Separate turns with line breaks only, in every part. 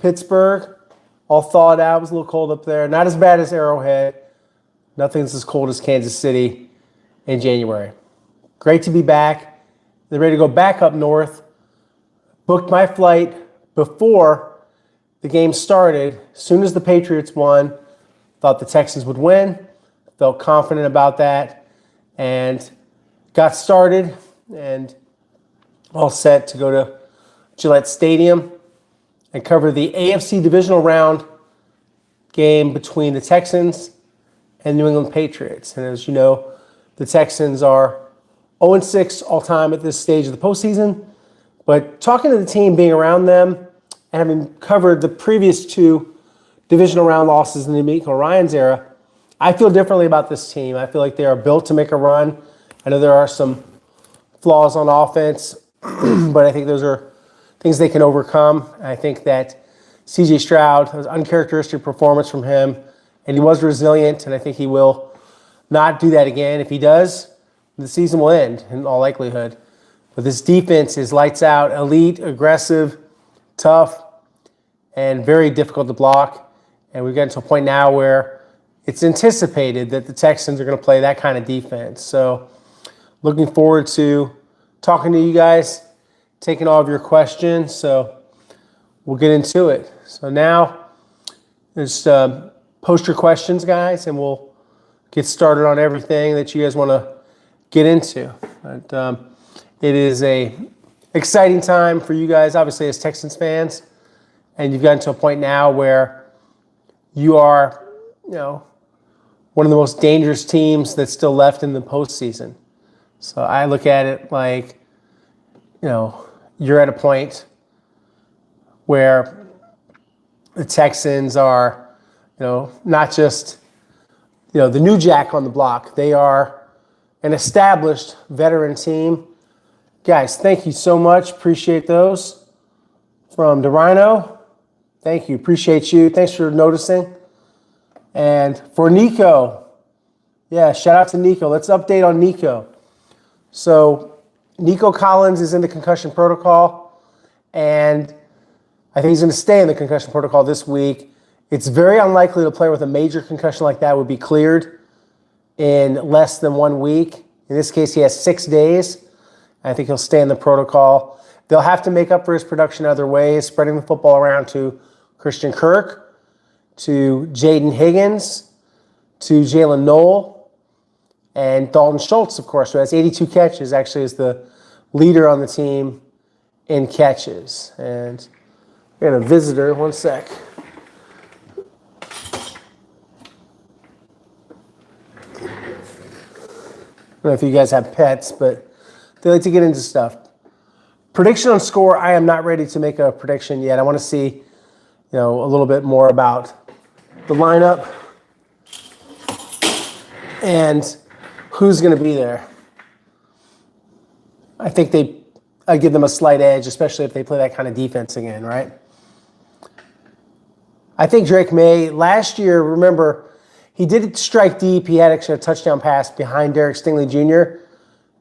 Pittsburgh, all thawed out. It was a little cold up there. Not as bad as Arrowhead. Nothing's as cold as Kansas City in January. Great to be back. They're ready to go back up north. Booked my flight before the game started. As soon as the Patriots won, thought the Texans would win. Felt confident about that. And got started and all set to go to Gillette Stadium and cover the AFC divisional round game between the Texans and New England Patriots. And as you know, the Texans are 0-6 all-time at this stage of the postseason. But talking to the team, being around them, and having covered the previous two divisional round losses in the D'Amico Ryans era, I feel differently about this team. I feel like they are built to make a run. I know there are some flaws on offense, but I think those are things they can overcome. I think that C.J. Stroud, it was an uncharacteristic performance from him, and he was resilient, and I think he will not do that again. If he does, the season will end in all likelihood. But this defense is lights out, elite, aggressive, tough, and very difficult to block. And we've gotten to a point now where it's anticipated that the Texans are going to play that kind of defense. So looking forward to talking to you guys, taking all of your questions. So we'll get into it. So now just post your questions, guys, and we'll get started on everything that you guys want to get into. But, it is a exciting time for you guys, obviously, as Texans fans. And you've gotten to a point now where you are, one of the most dangerous teams that's still left in the postseason. So I look at it like, you're at a point where the Texans are, not just, the new jack on the block. They are an established veteran team. Guys, thank you so much. Appreciate those. From DeRhino, thank you. Appreciate you. Thanks for noticing. And for Nico, shout out to Nico. Let's update on Nico. So Nico Collins is in the concussion protocol, and I think he's going to stay in the concussion protocol this week. It's very unlikely a player with a major concussion like that would be cleared in less than 1 week. In this case, he has 6 days. I think he'll stay in the protocol. They'll have to make up for his production other ways, spreading the football around to Christian Kirk, to Jaden Higgins, to Jalen Noel, and Dalton Schultz, of course, who has 82 catches, actually is the leader on the team in catches. And we got a visitor. One sec. I don't know if you guys have pets, but they like to get into stuff. Prediction on score, I am not ready to make a prediction yet. I want to see, a little bit more about the lineup and who's going to be there. I think I give them a slight edge, especially if they play that kind of defense again, right? I think Drake May, last year, remember, he did strike deep. He had actually a touchdown pass behind Derek Stingley Jr.,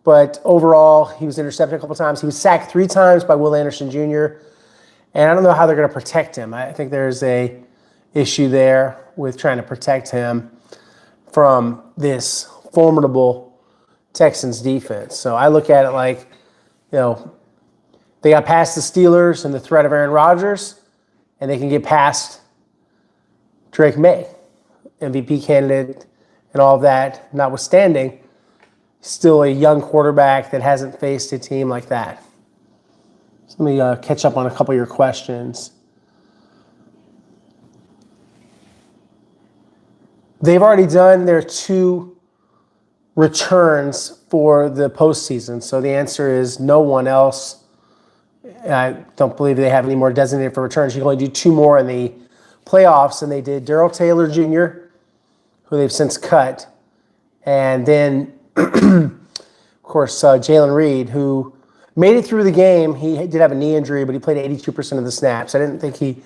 but overall, he was intercepted a couple times. He was sacked 3 times by Will Anderson Jr., and I don't know how they're going to protect him. I think there's a issue there with trying to protect him from this formidable Texans defense. So I look at it like, they got past the Steelers and the threat of Aaron Rodgers, and they can get past Drake May, MVP candidate, and all of that notwithstanding. Still a young quarterback that hasn't faced a team like that. So let me catch up on a couple of your questions. They've already done their 2 returns for the postseason. So the answer is no one else. I don't believe they have any more designated for returns. You can only do 2 more in the playoffs, and they did Darrell Taylor Jr., who they've since cut, and then of course, Jalen Reed, who made it through the game. He did have a knee injury, but he played 82% of the snaps. I didn't think he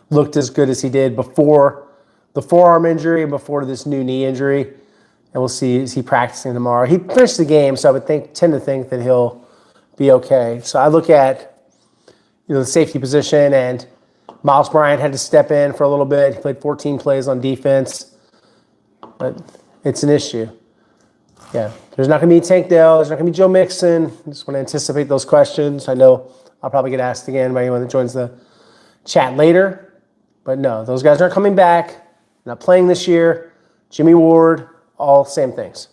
looked as good as he did before the forearm injury and before this new knee injury. And we'll see, is he practicing tomorrow? He finished the game, so I would tend to think that he'll be okay. So I look at the safety position, and Miles Bryant had to step in for a little bit. He played 14 plays on defense, but it's an issue. Yeah, there's not going to be Tank Dell. There's not going to be Joe Mixon. I just want to anticipate those questions. I know I'll probably get asked again by anyone that joins the chat later. But no, those guys aren't coming back. Not playing this year. Jimmy Ward, all same things.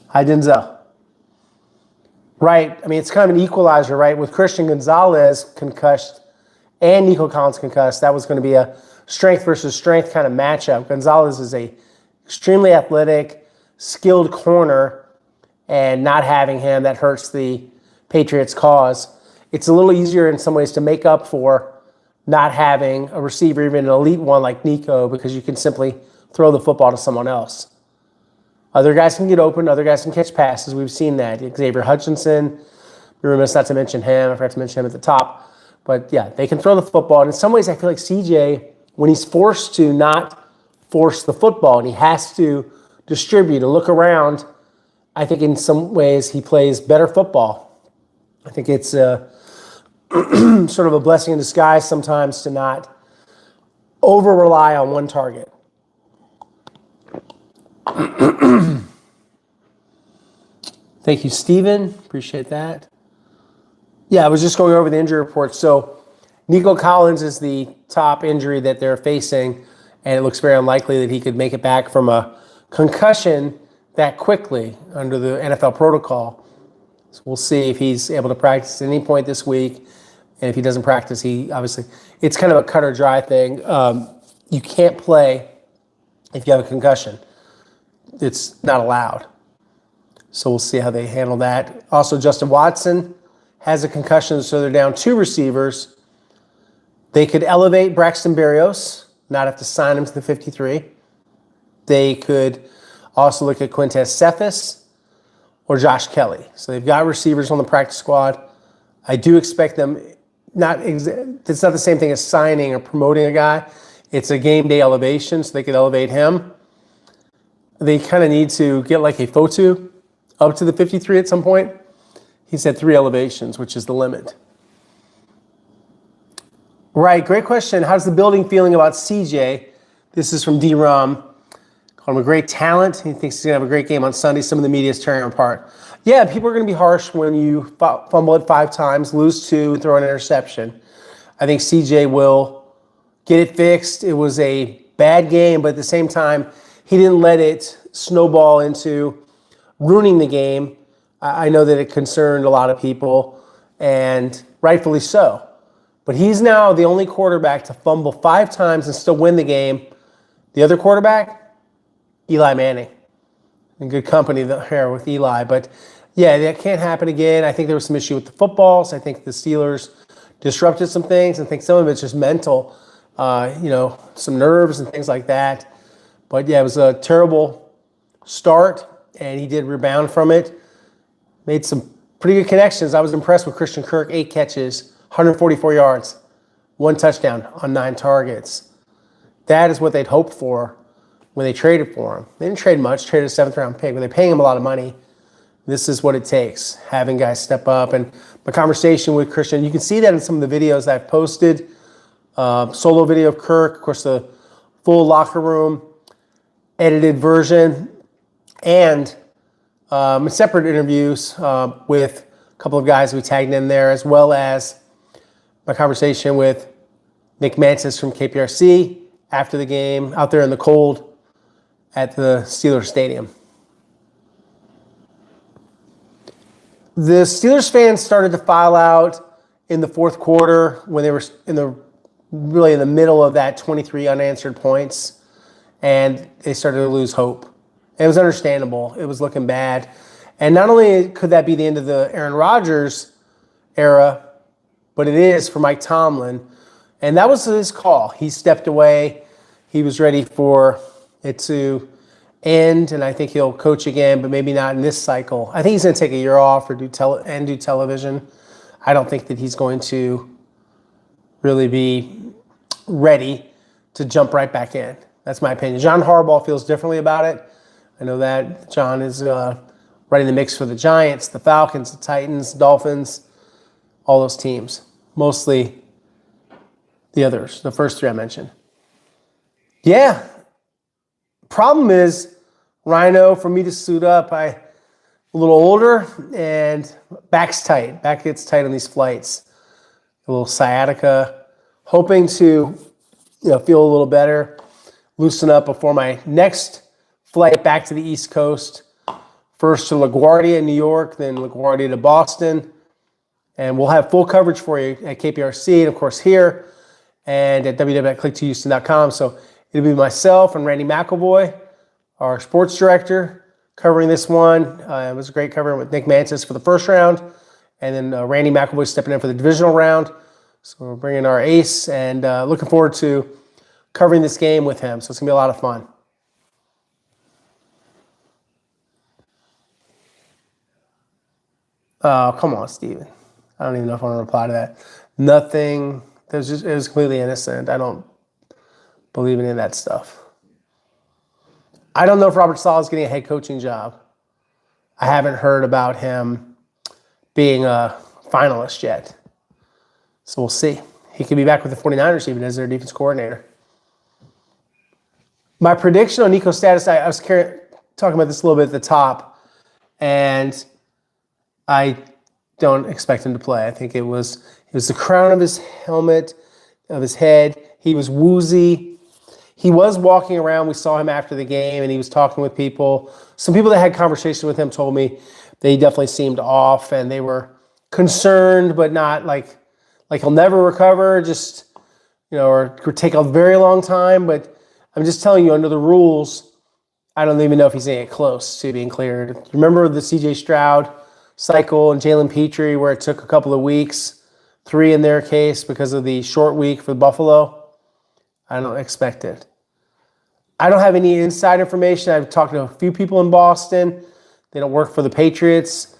Hi, Denzel. Right, I mean, it's kind of an equalizer, right? With Christian Gonzalez concussed and Nico Collins concussed, that was going to be a strength versus strength kind of matchup. Gonzalez is a extremely athletic, skilled corner, and not having him, that hurts the Patriots' cause. It's a little easier in some ways to make up for not having a receiver, even an elite one like Nico, because you can simply throw the football to someone else. Other guys can get open. Other guys can catch passes. We've seen that. Xavier Hutchinson, we're remiss not to mention him. I forgot to mention him at the top. But, yeah, they can throw the football. And in some ways, I feel like CJ, when he's forced to not force the football and he has to distribute and look around, I think in some ways he plays better football. I think it's sort of a blessing in disguise sometimes to not over-rely on one target. Thank you, Steven. Appreciate that. Yeah, I was just going over the injury report. So Nico Collins is the top injury that they're facing, and it looks very unlikely that he could make it back from a concussion that quickly under the NFL protocol. So we'll see if he's able to practice at any point this week. And if he doesn't practice, he obviously, it's kind of a cut or dry thing. You can't play if you have a concussion. It's not allowed. So we'll see how they handle that. Also, Justin Watson has a concussion, so they're down 2 receivers. They could elevate Braxton Berrios, not have to sign him to the 53. They could also look at Quintez Cephas or Josh Kelly. So they've got receivers on the practice squad. I do expect them, it's not the same thing as signing or promoting a guy. It's a game day elevation, so they could elevate him. They kind of need to get like a Fotu up to the 53 at some point. He's had 3 elevations, which is the limit. Right, great question. How's the building feeling about CJ? This is from D-Rum. Called him a great talent. He thinks he's going to have a great game on Sunday. Some of the media is tearing him apart. Yeah, people are going to be harsh when you fumble it 5 times, lose 2, throw an interception. I think CJ will get it fixed. It was a bad game, but at the same time, he didn't let it snowball into ruining the game. I know that it concerned a lot of people, and rightfully so. But he's now the only quarterback to fumble 5 times and still win the game. The other quarterback, Eli Manning. In good company there with Eli. But, yeah, that can't happen again. I think there was some issue with the footballs. I think the Steelers disrupted some things. I think some of it's just mental, some nerves and things like that. But, yeah, it was a terrible start, and he did rebound from it. Made some pretty good connections. I was impressed with Christian Kirk, 8 catches, 144 yards, 1 touchdown on 9 targets. That is what they'd hoped for when they traded for him. They didn't trade much, traded a 7th-round pick, but they're paying him a lot of money. This is what it takes, having guys step up. And my conversation with Christian, you can see that in some of the videos I've posted. Solo video of Kirk, of course, the full locker room, edited version, and separate interviews with a couple of guys we tagged in there, as well as my conversation with Nick Mantis from KPRC after the game, out there in the cold at the Steelers Stadium. The Steelers fans started to file out in the 4th quarter when they were in the middle of that 23 unanswered points, and they started to lose hope. It was understandable. It was looking bad. And not only could that be the end of the Aaron Rodgers era, but it is for Mike Tomlin. And that was his call. He stepped away. He was ready for it to end, and I think he'll coach again, but maybe not in this cycle. I think he's going to take a year off or do television. I don't think that he's going to really be ready to jump right back in. That's my opinion. John Harbaugh feels differently about it. I know that John is right in the mix for the Giants, the Falcons, the Titans, Dolphins, all those teams. Mostly The others, the first three I mentioned. Yeah. Problem is, Rhino, for me to suit up, I'm a little older and back's tight. Back gets tight on these flights. A little sciatica. Hoping to, feel a little better, loosen up before my next flight back to the East Coast. First to LaGuardia in New York, then LaGuardia to Boston. And we'll have full coverage for you at KPRC and, of course, here and at www.click2houston.com. So it'll be myself and Randy McElvoy, our sports director, covering this one. It was a great covering with Nick Mantis for the first round. And then Randy McElvoy stepping in for the divisional round. So we're bringing our ace and looking forward to covering this game with him. So it's going to be a lot of fun. Oh, come on, Steven. I don't even know if I want to reply to that. Nothing. It was completely innocent. I don't believe in any of that stuff. I don't know if Robert Saleh is getting a head coaching job. I haven't heard about him being a finalist yet. So we'll see. He could be back with the 49ers even as their defense coordinator. My prediction on Nico's status, I was talking about this a little bit at the top, and I don't expect him to play. I think it was the crown of his helmet, of his head. He was woozy. He was walking around. We saw him after the game, and he was talking with people. Some people that had conversation with him told me that he definitely seemed off, and they were concerned, but not like he'll never recover, just, or could take a very long time. But I'm just telling you, under the rules, I don't even know if he's going to get close to being cleared. Remember the C.J. Stroud cycle and Jalen Petrie, where it took a couple of weeks, 3 in their case because of the short week for Buffalo? I don't expect it. I don't have any inside information. I've talked to a few people in Boston. They don't work for the Patriots.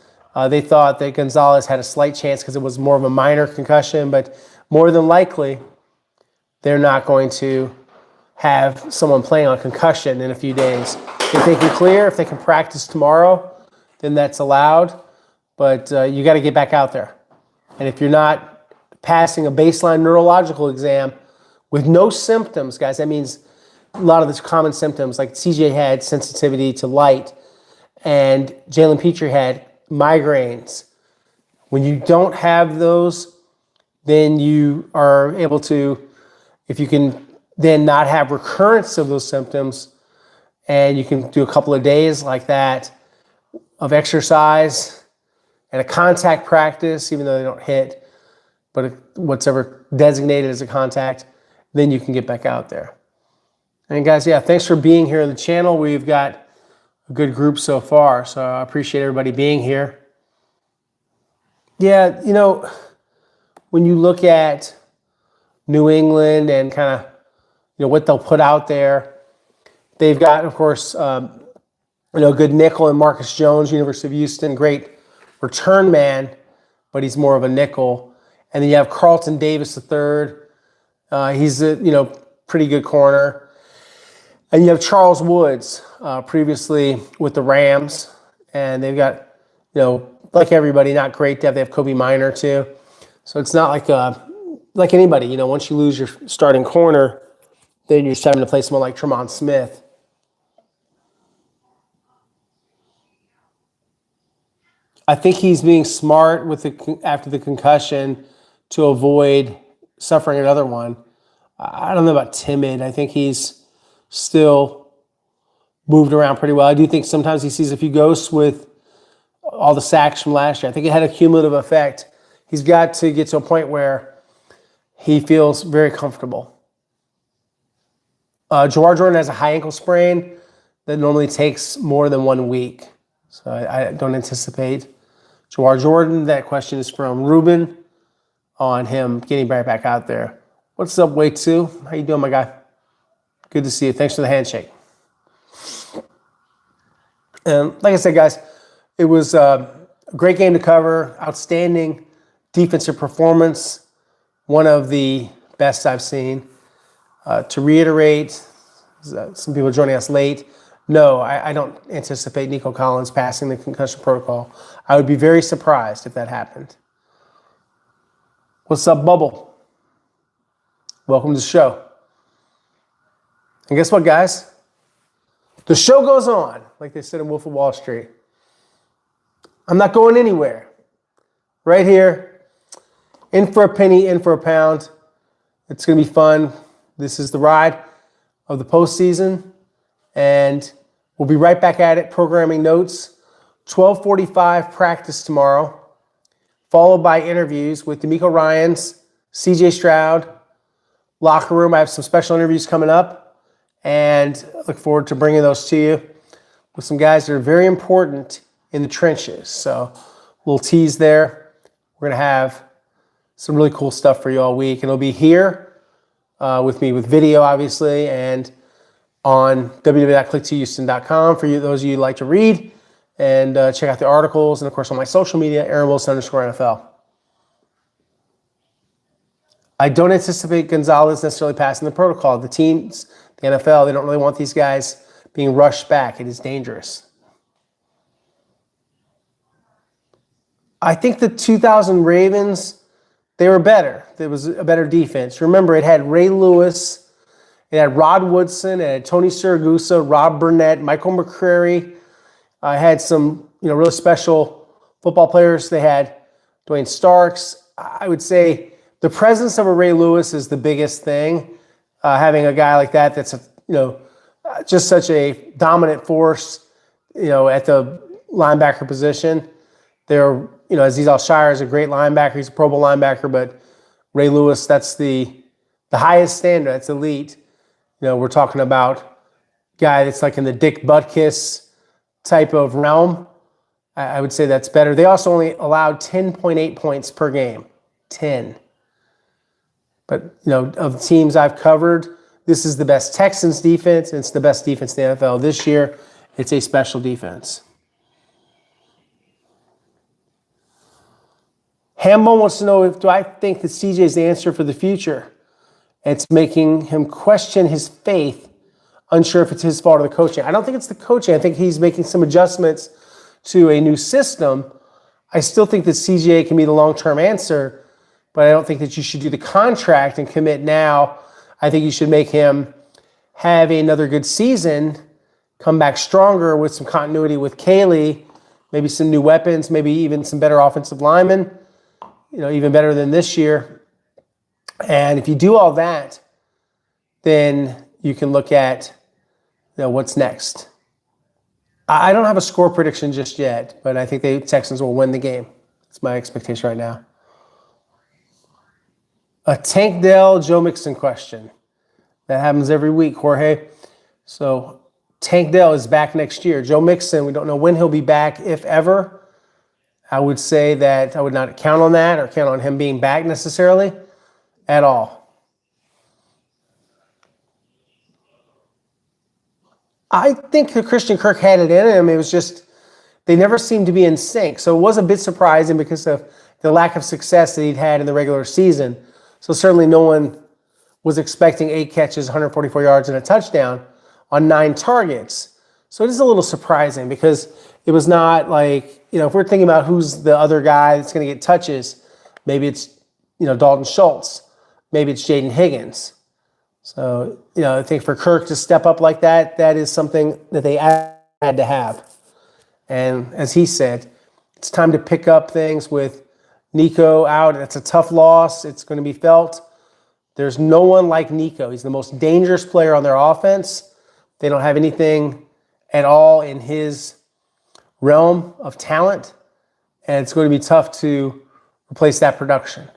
They thought that Gonzalez had a slight chance because it was more of a minor concussion, but more than likely, they're not going to have someone playing on concussion in a few days. If they can clear, if they can practice tomorrow, then that's allowed. But you got to get back out there. And if you're not passing a baseline neurological exam with no symptoms, guys, that means a lot of the common symptoms, like CJ had sensitivity to light and Jalen Petrie had migraines. When you don't have those, then you are able to, if you can then not have recurrence of those symptoms, and you can do a couple of days like that of exercise and a contact practice, even though they don't hit, but what's ever designated as a contact, then you can get back out there. And guys, thanks for being here on the channel. We've got a good group so far, so I appreciate everybody being here. Yeah, when you look at New England and kind of, what they'll put out there, they've got, of course, good nickel and Marcus Jones, University of Houston, great return man, but he's more of a nickel. And then you have Carlton Davis III. He's a pretty good corner. And you have Charles Woods, previously with the Rams, and they've got, like everybody, not great depth. They have Kobe Minor too, so it's not like anybody. Once you lose your starting corner, then you're just having to play someone like Tremont Smith. I think he's being smart after the concussion to avoid suffering another one. I don't know about timid. I think he's still moved around pretty well. I do think sometimes he sees a few ghosts with all the sacks from last year. I think it had a cumulative effect. He's got to get to a point where he feels very comfortable. Jawar Jordan has a high ankle sprain that normally takes more than 1 week. So I don't anticipate Jawar Jordan. That question is from Ruben on him getting right back out there. What's up, Way 2? How you doing, my guy? Good to see you. Thanks for the handshake. And like I said, guys, it was a great game to cover. Outstanding defensive performance. One of the best I've seen. To reiterate, some people are joining us late. No, I don't anticipate Nico Collins passing the concussion protocol. I would be very surprised if that happened. What's up, Bubble? welcome to the show. And guess what, guys? The show goes on, like they said in Wolf of Wall Street. I'm not going anywhere. Right here, in for a penny, in for a pound. It's going to be fun. This is the ride of the postseason, and we'll be right back at it, programming notes. 12:45 practice tomorrow, followed by interviews with D'Amico Ryans, CJ Stroud, locker room. I have some special interviews coming up, and I look forward to bringing those to you with some guys that are very important in the trenches. So a little tease there. We're going to have some really cool stuff for you all week, and it'll be here with me with video, obviously, and on www.click2houston.com for you, those of you who like to read and check out the articles, and of course on my social media, Aaron_Wilson_NFL. I don't anticipate Gonzalez necessarily passing the protocol. The teams, the NFL, they don't really want these guys being rushed back. It is dangerous. I think the 2000 Ravens, they were better. There was a better defense. Remember, it had Ray Lewis, it had Rod Woodson, it had Tony Siragusa, Rob Burnett, Michael McCreary. I had some, really special football players. They had Dwayne Starks. I would say the presence of a Ray Lewis is the biggest thing. Having a guy like that that's just such a dominant force, at the linebacker position. They're, Azeez Al-Shire is a great linebacker. He's a Pro Bowl linebacker, but Ray Lewis, that's the highest standard. That's elite. We're talking about a guy that's like in the Dick Butkus type of realm. I would say that's better. They also only allowed 10.8 points per game. 10. But, of the teams I've covered, this is the best Texans defense, and it's the best defense in the NFL this year. It's a special defense. Hambone wants to know, do I think that CJ is the answer for the future? It's making him question his faith, unsure if it's his fault or the coaching. I don't think it's the coaching. I think he's making some adjustments to a new system. I still think that CJ can be the long-term answer, but I don't think that you should do the contract and commit now. I think you should make him have another good season, come back stronger with some continuity with Kaylee, maybe some new weapons, maybe even some better offensive linemen, even better than this year. And if you do all that, then you can look at what's next. I don't have a score prediction just yet, but I think the Texans will win the game. That's my expectation right now. A Tank Dell, Joe Mixon question. That happens every week, Jorge. So Tank Dell is back next year. Joe Mixon, we don't know when he'll be back, if ever. I would say that I would not count on that or count on him being back necessarily at all. I think Christian Kirk had it in him. It was just, they never seemed to be in sync. So it was a bit surprising because of the lack of success that he'd had in the regular season. So certainly no one was expecting 8 catches, 144 yards, and a touchdown on 9 targets. So it is a little surprising because it was not like, if we're thinking about who's the other guy that's going to get touches, maybe it's, Dalton Schultz. Maybe it's Jaden Higgins. So, I think for Kirk to step up like that, that is something that they had to have. And as he said, it's time to pick up things with Nico out. That's a tough loss. It's going to be felt. There's no one like Nico. He's the most dangerous player on their offense. They don't have anything at all in his realm of talent. And it's going to be tough to replace that production.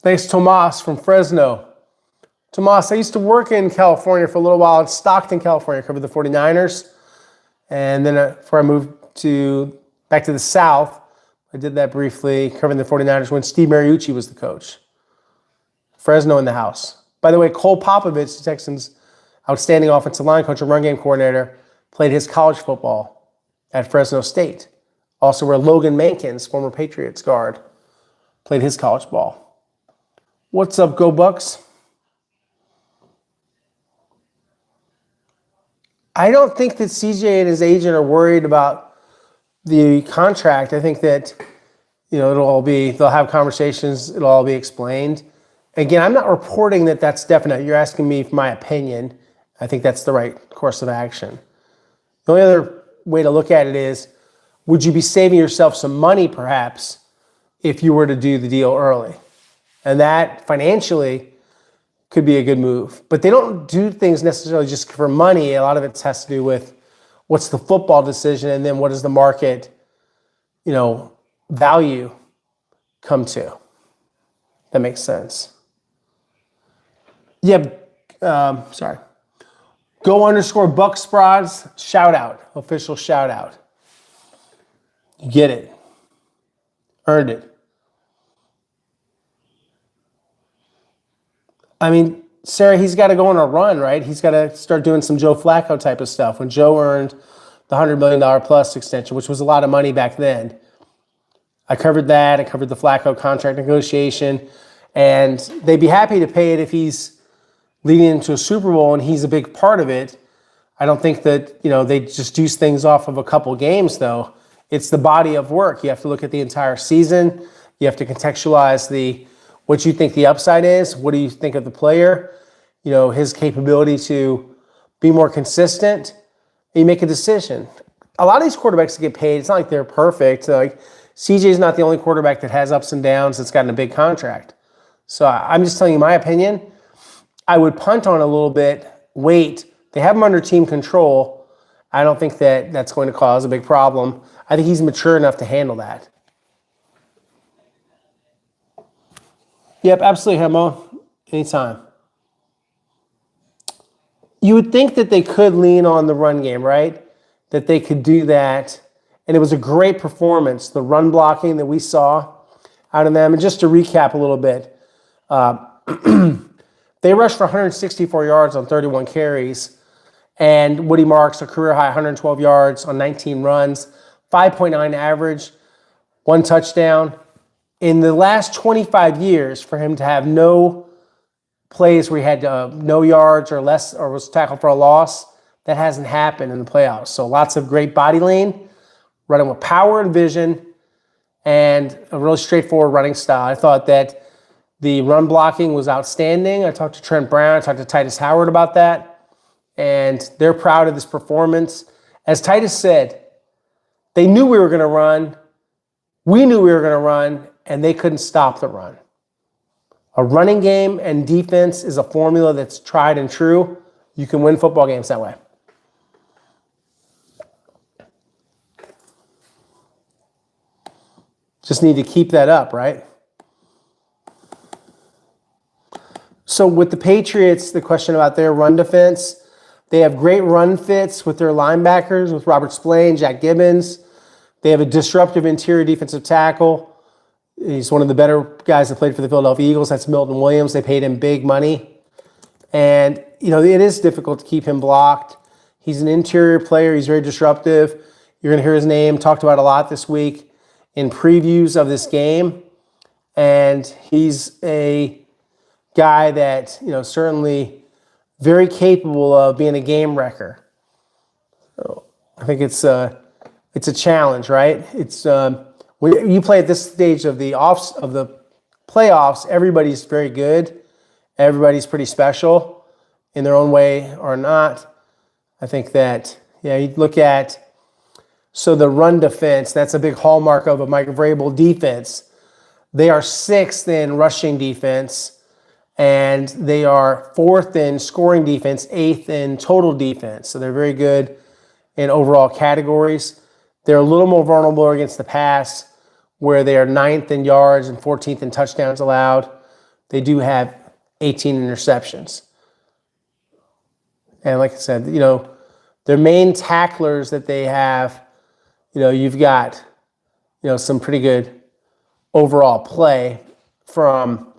Thanks, Tomas from Fresno. Tomas, I used to work in California for a little while in Stockton, California. I covered the 49ers. And then before I moved back to the South, I did that briefly, covering the 49ers when Steve Mariucci was the coach. Fresno in the house. By the way, Cole Popovich, the Texans' outstanding offensive line coach and run game coordinator, played his college football at Fresno State. Also where Logan Mankins, former Patriots guard, played his college ball. What's up, Go Bucks? I don't think that CJ and his agent are worried about the contract. I think that, they'll have conversations, it'll all be explained. Again, I'm not reporting that that's definite. You're asking me for my opinion. I think that's the right course of action. The only other way to look at it is, would you be saving yourself some money perhaps if you were to do the deal early? And that financially could be a good move. But they don't do things necessarily just for money. A lot of it has to do with what's the football decision and then what does the market, value come to. That makes sense. Yeah, sorry. Go_Bucksprods, shout out, official shout out. You get it. Earned it. I mean, Sarah, he's got to go on a run, right? He's got to start doing some Joe Flacco type of stuff. When Joe earned the $100 million plus extension, which was a lot of money back then, I covered that. I covered the Flacco contract negotiation. And they'd be happy to pay it if he's leading into a Super Bowl and he's a big part of it. I don't think that, they just juice things off of a couple games, though. It's the body of work. You have to look at the entire season. You have to contextualize what you think the upside is. What do you think of the player? His capability to be more consistent. And you make a decision. A lot of these quarterbacks that get paid, it's not like they're perfect. Like CJ's not the only quarterback that has ups and downs that's gotten a big contract. So I'm just telling you my opinion. I would punt on a little bit, wait. They have him under team control. I don't think that that's going to cause a big problem. I think he's mature enough to handle that. Yep, absolutely, Hemo. Anytime. You would think that they could lean on the run game, right? That they could do that. And it was a great performance, the run blocking that we saw out of them. And just to recap a little bit, they rushed for 164 yards on 31 carries. And Woody Marks, a career high 112 yards on 19 runs, 5.9 average, 1 touchdown. In the last 25 years, for him to have no plays where he had no yards or less or was tackled for a loss, that hasn't happened in the playoffs. So lots of great body lean, running with power and vision, and a really straightforward running style. I thought that the run blocking was outstanding. I talked to Trent Brown, I talked to Titus Howard about that, and they're proud of this performance. As Titus said, they knew we were going to run, we knew we were going to run, and they couldn't stop the run. A running game and defense is a formula that's tried and true. You can win football games that way. Just need to keep that up, right? So with the Patriots, the question about their run defense, they have great run fits with their linebackers, with Robert Spillane, Jack Gibbons. They have a disruptive interior defensive tackle. He's one of the better guys that played for the Philadelphia Eagles. That's Milton Williams. They paid him big money. And, it is difficult to keep him blocked. He's an interior player. He's very disruptive. You're going to hear his name talked about a lot this week in previews of this game. And he's a guy that, certainly very capable of being a game wrecker. So I think it's a challenge, right? It's when you play at this stage of the playoffs, everybody's very good. Everybody's pretty special in their own way or not. I think that, you look at, so the run defense, that's a big hallmark of a Mike Vrabel defense. They are 6th in rushing defense, and they are 4th in scoring defense, 8th in total defense. So they're very good in overall categories. They're a little more vulnerable against the pass, where they are 9th in yards and 14th in touchdowns allowed. They do have 18 interceptions. And like I said, their main tacklers that they have, you've got, some pretty good overall play from,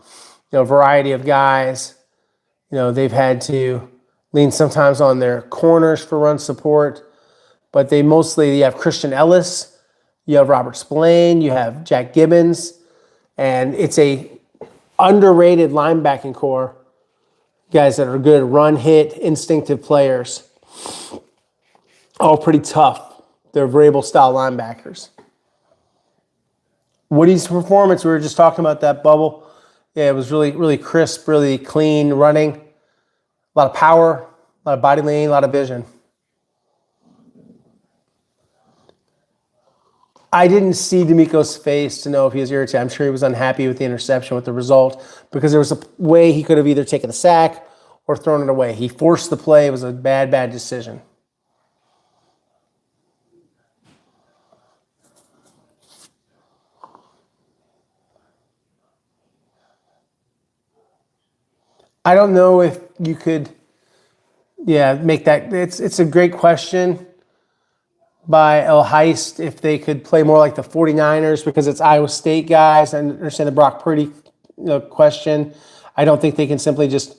a variety of guys. They've had to lean sometimes on their corners for run support, but you have Christian Ellis, you have Robert Spillane, you have Jack Gibbons, and it's a underrated linebacking core. Guys that are good run, hit, instinctive players. All pretty tough. They're Vrabel-style linebackers. Woody's performance, we were just talking about that, Bubble. Yeah, it was really, really crisp, really clean running. A lot of power, a lot of body lean, a lot of vision. I didn't see D'Amico's face to know if he was irritated. I'm sure he was unhappy with the interception, with the result, because there was a way he could have either taken the sack or thrown it away. He forced the play. It was a bad, bad decision. I don't know if you could, make that. It's a great question by El Heist if they could play more like the 49ers because it's Iowa State guys. I understand the Brock Purdy question. I don't think they can simply just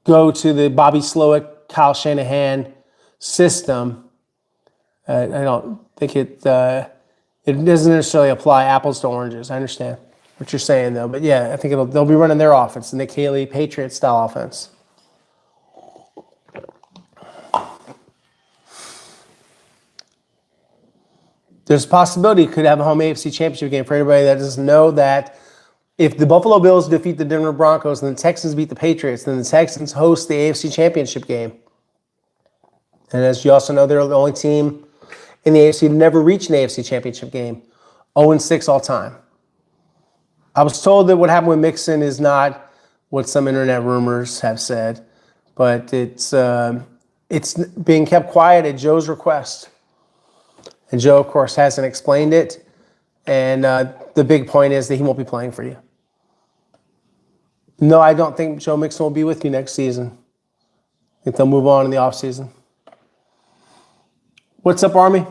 go to the Bobby Slowick, Kyle Shanahan system. I don't think it doesn't necessarily apply apples to oranges. I understand what you're saying, though. But, I think they'll be running their offense, the Nick Haley Patriots-style offense. There's a possibility it could have a home AFC Championship game for anybody that doesn't know that if the Buffalo Bills defeat the Denver Broncos and the Texans beat the Patriots, then the Texans host the AFC Championship game. And as you also know, they're the only team in the AFC to never reach an AFC Championship game. 0-6 all time. I was told that what happened with Mixon is not what some internet rumors have said, but it's being kept quiet at Joe's request. And Joe, of course, hasn't explained it. And the big point is that he won't be playing for you. No, I don't think Joe Mixon will be with you next season. I think they'll move on in the offseason. What's up, Army?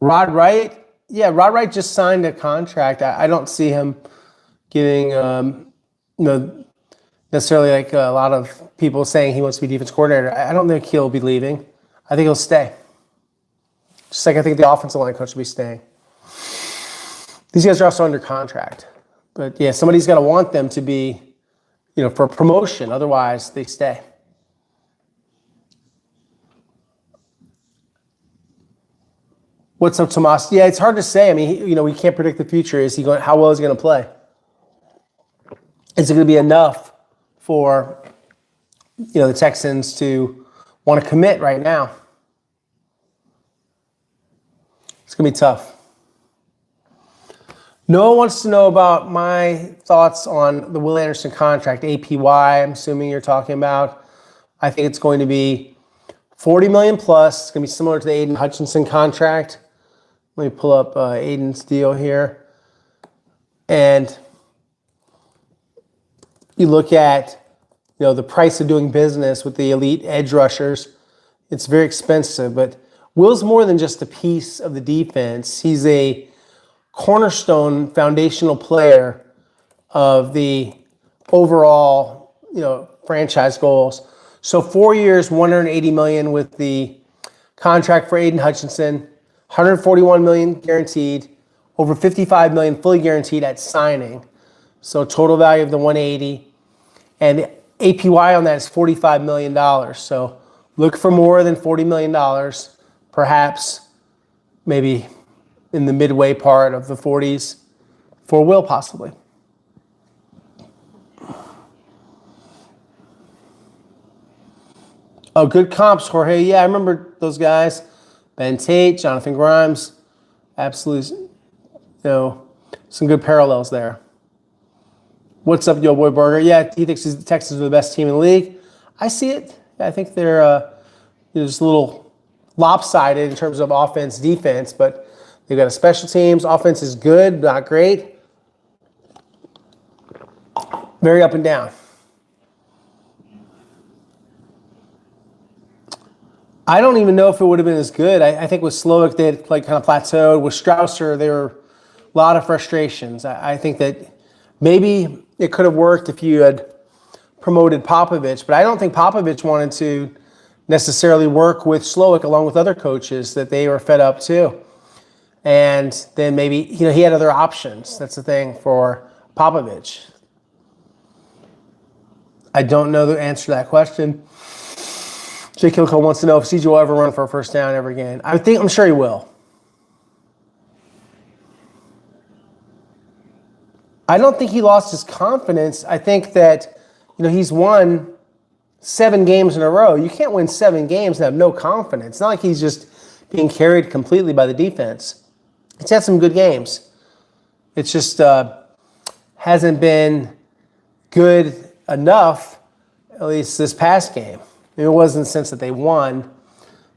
Rod Wright? Yeah, Rod Wright just signed a contract. I don't see him getting, necessarily like a lot of people saying he wants to be defense coordinator. I don't think he'll be leaving. I think he'll stay. Just like I think the offensive line coach will be staying. These guys are also under contract. But somebody's got to want them to be, for promotion. Otherwise, they stay. What's up, Tomas? Yeah, it's hard to say. I mean, we can't predict the future. How well is he going to play? Is it going to be enough for, the Texans to want to commit right now? It's going to be tough. Noah wants to know about my thoughts on the Will Anderson contract, APY, I'm assuming you're talking about. I think it's going to be $40 million plus. It's going to be similar to the Aiden Hutchinson contract. Let me pull up Aiden's deal here. And you look at, the price of doing business with the elite edge rushers. It's very expensive, but Will's more than just a piece of the defense. He's a cornerstone foundational player of the overall, franchise goals. So 4 years, $180 million with the contract for Aiden Hutchinson, $141 million guaranteed, over $55 million fully guaranteed at signing. So total value of the $180, and the APY on that is $45 million. So look for more than $40 million, perhaps maybe in the midway part of the 40s for Will possibly. Oh, good comps, Jorge. Yeah, I remember those guys. Ben Tate, Jonathan Grimes. Absolutely, some good parallels there. What's up, yo boy Burger? Yeah, he thinks the Texans are the best team in the league. I see it. I think they're just a little lopsided in terms of offense, defense, but they've got a special teams. Offense is good, not great. Very up and down. I don't even know if it would have been as good. I think with Slowick, they had kind of plateaued. With Strausser, there were a lot of frustrations. I think that maybe it could have worked if you had promoted Popovich, but I don't think Popovich wanted to necessarily work with Slowick along with other coaches, that they were fed up too. And then maybe, he had other options. That's the thing for Popovich. I don't know the answer to that question. Jake Kilco wants to know if CJ will ever run for a first down ever again. I'm sure he will. I don't think he lost his confidence. I think that, he's won 7 games in a row. You can't win 7 games and have no confidence. It's not like he's just being carried completely by the defense. He's had some good games. It's just hasn't been good enough, at least this past game. It wasn't in the sense that they won,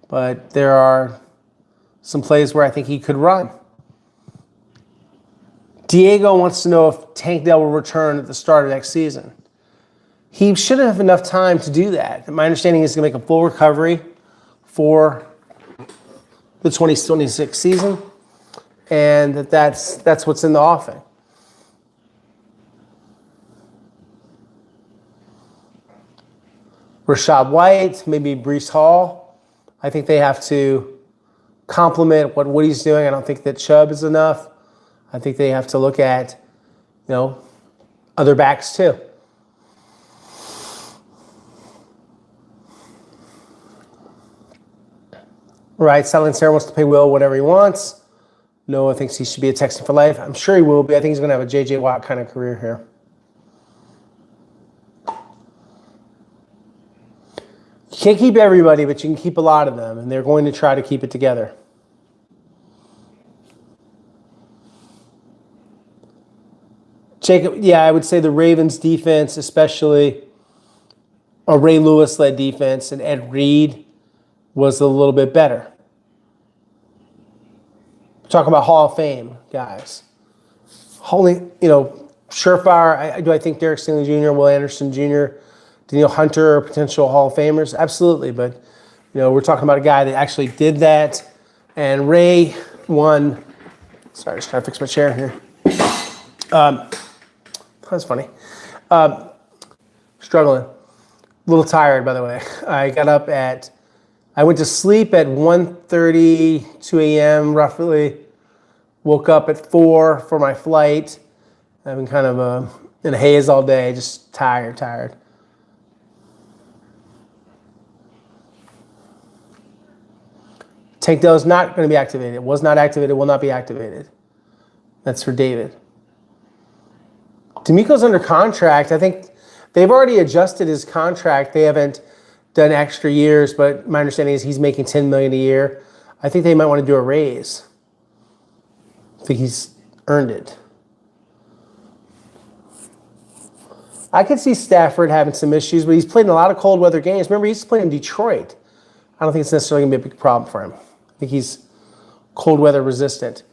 but there are some plays where I think he could run. Diego wants to know if Tank Dell will return at the start of next season. He should have enough time to do that. My understanding is he's going to make a full recovery for the 2026 season, and that's what's in the offing. Rashad White, maybe Breece Hall. I think they have to complement what Woody's doing. I don't think that Chubb is enough. I think they have to look at, other backs too. Right, Silent Sarah wants to pay Will whatever he wants. Noah thinks he should be a Texan for life. I'm sure he will be. I think he's going to have a J.J. Watt kind of career here. You can't keep everybody, but you can keep a lot of them, and they're going to try to keep it together. Jacob, yeah, I would say the Ravens defense, especially a Ray Lewis-led defense, and Ed Reed was a little bit better. Talking about Hall of Fame guys. Surefire. Do I think Derek Stingley Jr., Will Anderson Jr., Daniil Hunter are potential Hall of Famers? Absolutely, but we're talking about a guy that actually did that, and Ray won. Sorry, just trying to fix my chair here. That's funny. Struggling. A little tired, by the way. I went to sleep at 1:30, 2 a.m. roughly. Woke up at 4 for my flight. I've been kind of in a haze all day, just tired. Tank Dell is not going to be activated. Was not activated, will not be activated. That's for David. D'Amico's under contract. I think they've already adjusted his contract. They haven't done extra years, but my understanding is he's making $10 million a year. I think they might want to do a raise. I think he's earned it. I could see Stafford having some issues, but he's played in a lot of cold weather games. Remember, he's played in Detroit. I don't think it's necessarily going to be a big problem for him. I think he's cold weather resistant.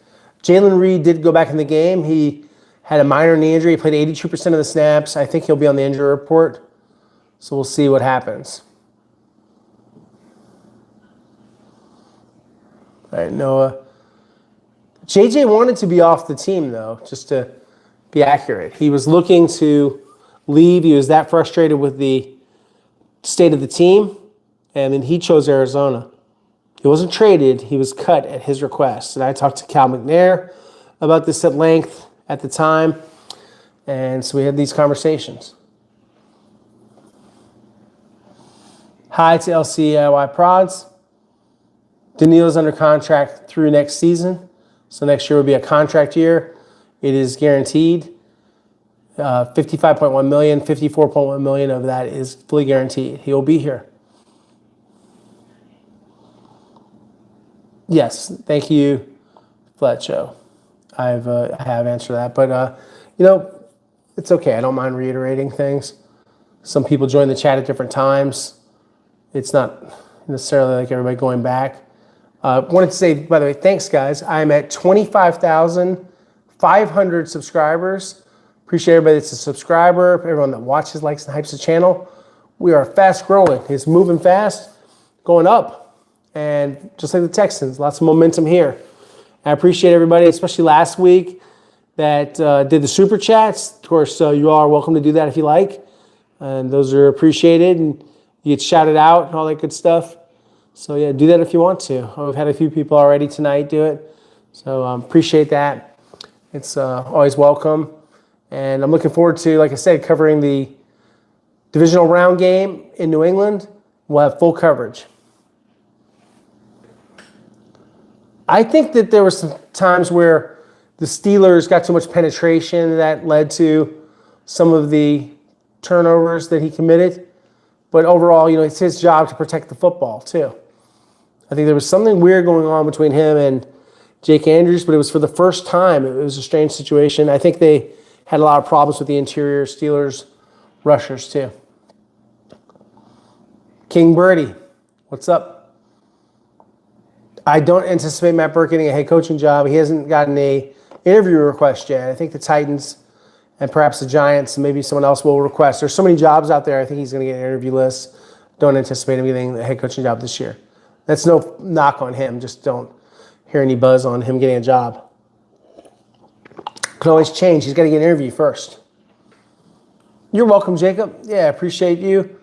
Jalen Reed did go back in the game. He had a minor knee injury. He played 82% of the snaps. I think he'll be on the injury report. So we'll see what happens. All right, Noah. JJ wanted to be off the team, though, just to be accurate. He was looking to leave. He was that frustrated with the state of the team, and then he chose Arizona. He wasn't traded. He was cut at his request. And I talked to Cal McNair about this at length at the time, and so we had these conversations. Hi to LCIY Prods. Daniil's under contract through next season. So next year will be a contract year. It is guaranteed. $55.1 million, $54.1 million of that is fully guaranteed. He will be here. Yes, thank you, Fletcho. I have answered that, but it's okay. I don't mind reiterating things. Some people join the chat at different times. It's not necessarily like everybody going back. Wanted to say, by the way, thanks, guys. I'm at 25,500 subscribers. Appreciate everybody that's a subscriber, everyone that watches, likes, and hypes the channel. We are fast growing. It's moving fast, going up. And just like the Texans, lots of momentum here. I appreciate everybody, especially last week, that did the super chats. Of course, you all are welcome to do that if you like. And those are appreciated, and you get shouted out and all that good stuff. So yeah, do that if you want to. I've had a few people already tonight do it. So appreciate that. It's always welcome. And I'm looking forward to, like I said, covering the divisional round game in New England. We'll have full coverage. I think that there were some times where the Steelers got too much penetration that led to some of the turnovers that he committed. But overall, it's his job to protect the football too. I think there was something weird going on between him and Jake Andrews, but it was for the first time. It was a strange situation. I think they had a lot of problems with the interior Steelers rushers too. King Birdie, what's up? I don't anticipate Matt Burke getting a head coaching job. He hasn't gotten a interview request yet. I think the Titans and perhaps the Giants and maybe someone else will request. There's so many jobs out there. I think he's going to get an interview list. Don't anticipate him getting the head coaching job this year. That's no knock on him. Just don't hear any buzz on him getting a job. Can always change. He's got to get an interview first. You're welcome, Jacob. Yeah, I appreciate you.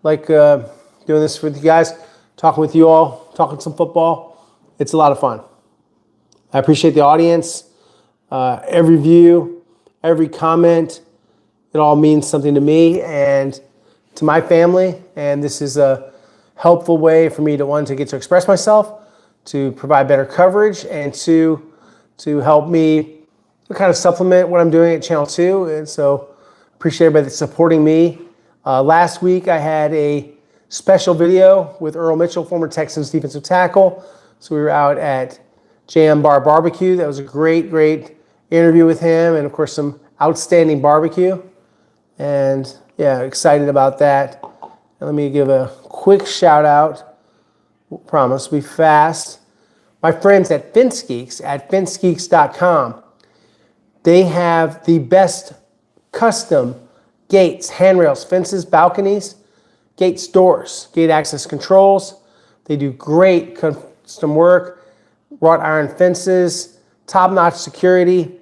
Like doing this with you guys, talking with you all, talking some football. It's a lot of fun. I appreciate the audience, every view, every comment. It all means something to me and to my family. And this is a helpful way for me to get to express myself, to provide better coverage, and to help me kind of supplement what I'm doing at Channel 2. And so appreciate everybody that's supporting me. Last week I had a special video with Earl Mitchell, former Texans defensive tackle. So we were out at Jam Bar Barbecue. That was a great, great interview with him, and of course some outstanding barbecue. And yeah, excited about that. And let me give a quick shout out. Promise, be fast. My friends at FinceGeeks at FinceGeeks.com. They have the best custom gates, handrails, fences, balconies, gate doors, gate access controls. They do great custom work, wrought iron fences, top-notch security.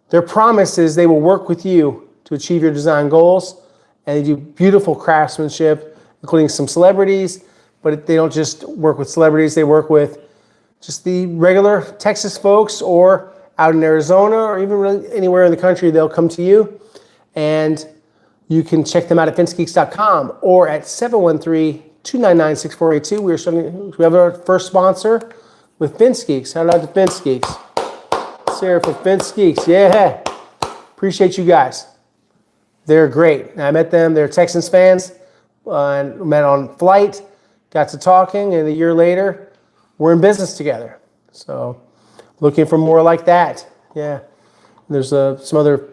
Their promise is they will work with you to achieve your design goals, and they do beautiful craftsmanship, including some celebrities, but they don't just work with celebrities, they work with just the regular Texas folks, or out in Arizona, or even really anywhere in the country. They'll come to you, and you can check them out at FinceGeeks.com or at 713-299-6482. We have our first sponsor with FinceGeeks. Shout out to FinceGeeks. Let's hear it for FinceGeeks. Yeah. Appreciate you guys. They're great. I met them. They're Texans fans. And met on flight. Got to talking, and a year later, we're in business together. So looking for more like that. Yeah. There's some other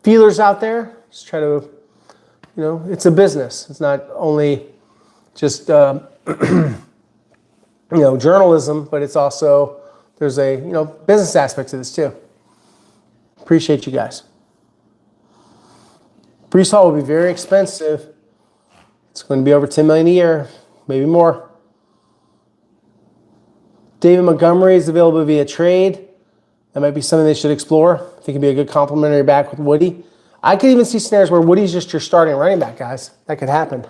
feelers out there. Just try to, it's a business. It's not only just, journalism, but it's also, there's a, business aspect to this too. Appreciate you guys. Brees Hall will be very expensive. It's going to be over $10 million a year, maybe more. David Montgomery is available via trade. That might be something they should explore. I think it'd be a good complementary back with Woody. I could even see scenarios where Woody's just your starting running back, guys. That could happen.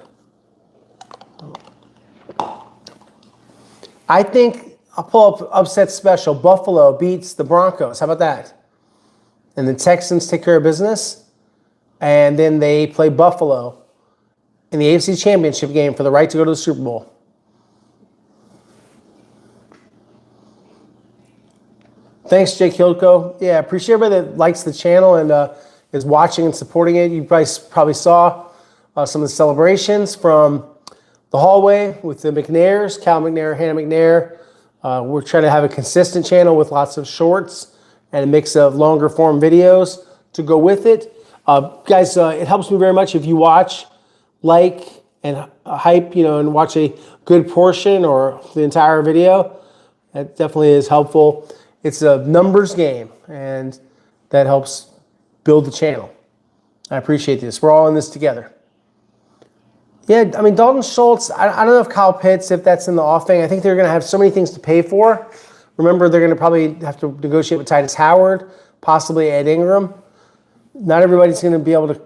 I think I'll pull up upset special. Buffalo beats the Broncos. How about that? And the Texans take care of business. And then they play Buffalo in the AFC Championship game for the right to go to the Super Bowl. Thanks, Jake Hildko. Yeah, appreciate everybody that likes the channel and is watching and supporting it. You guys probably saw some of the celebrations from the hallway with the McNairs, Cal McNair, Hannah McNair. We're trying to have a consistent channel with lots of shorts and a mix of longer form videos to go with it. Guys, it helps me very much if you watch, like, and hype, and watch a good portion or the entire video. That definitely is helpful. It's a numbers game, and that helps build the channel. I appreciate this. We're all in this together. Yeah, Dalton Schultz, I don't know if Kyle Pitts, if that's in the offing. I think they're going to have so many things to pay for. Remember, they're going to probably have to negotiate with Titus Howard, possibly Ed Ingram. Not everybody's going to be able to,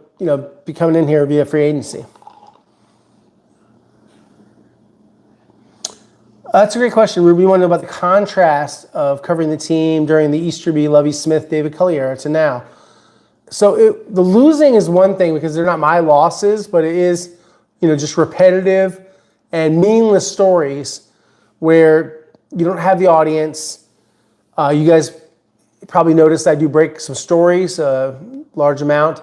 be coming in here via free agency. That's a great question, Ruby. You want to know about the contrast of covering the team during the Easterby, Lovie Smith, David Culley era to now. So the losing is one thing because they're not my losses, but it is, just repetitive and meaningless stories where you don't have the audience. You guys probably noticed I do break some stories, a large amount.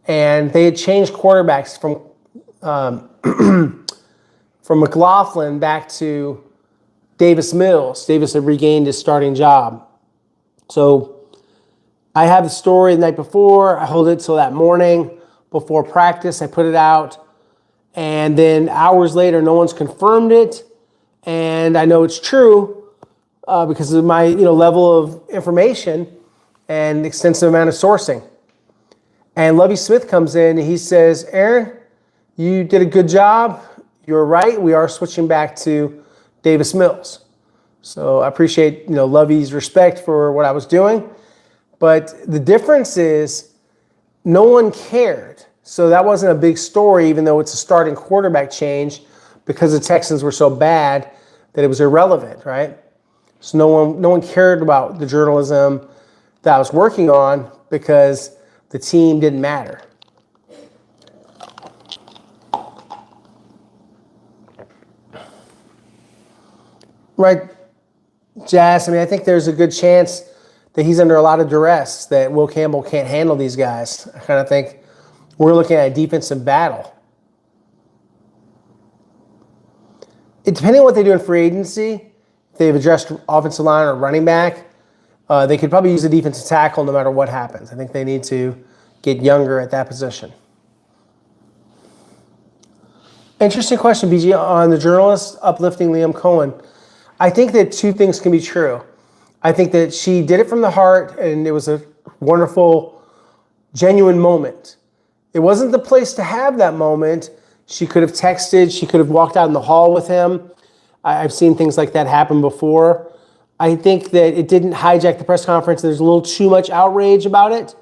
And they had changed quarterbacks from McLaughlin back to Davis Mills. Davis had regained his starting job. So I have the story the night before. I hold it till that morning before practice. I put it out. And then hours later, no one's confirmed it. And I know it's true because of my level of information and extensive amount of sourcing. And Lovie Smith comes in and he says, Aaron, you did a good job. You're right. We are switching back to Davis Mills. So I appreciate Lovie's respect for what I was doing. But the difference is no one cared. So that wasn't a big story, even though it's a starting quarterback change, because the Texans were so bad that it was irrelevant, right? So no one cared about the journalism that I was working on because the team didn't matter. Right, Jazz, I think there's a good chance that he's under a lot of duress, that Will Campbell can't handle these guys. I kind of think we're looking at a defensive battle. Depending on what they do in free agency, if they've addressed offensive line or running back, they could probably use a defensive tackle no matter what happens. I think they need to get younger at that position. Interesting question, BG, on the journalist uplifting Liam Cohen. I think that two things can be true. I think that she did it from the heart, and it was a wonderful, genuine moment. It wasn't the place to have that moment. She could have texted. She could have walked out in the hall with him. I've seen things like that happen before. I think that it didn't hijack the press conference. There's a little too much outrage about it.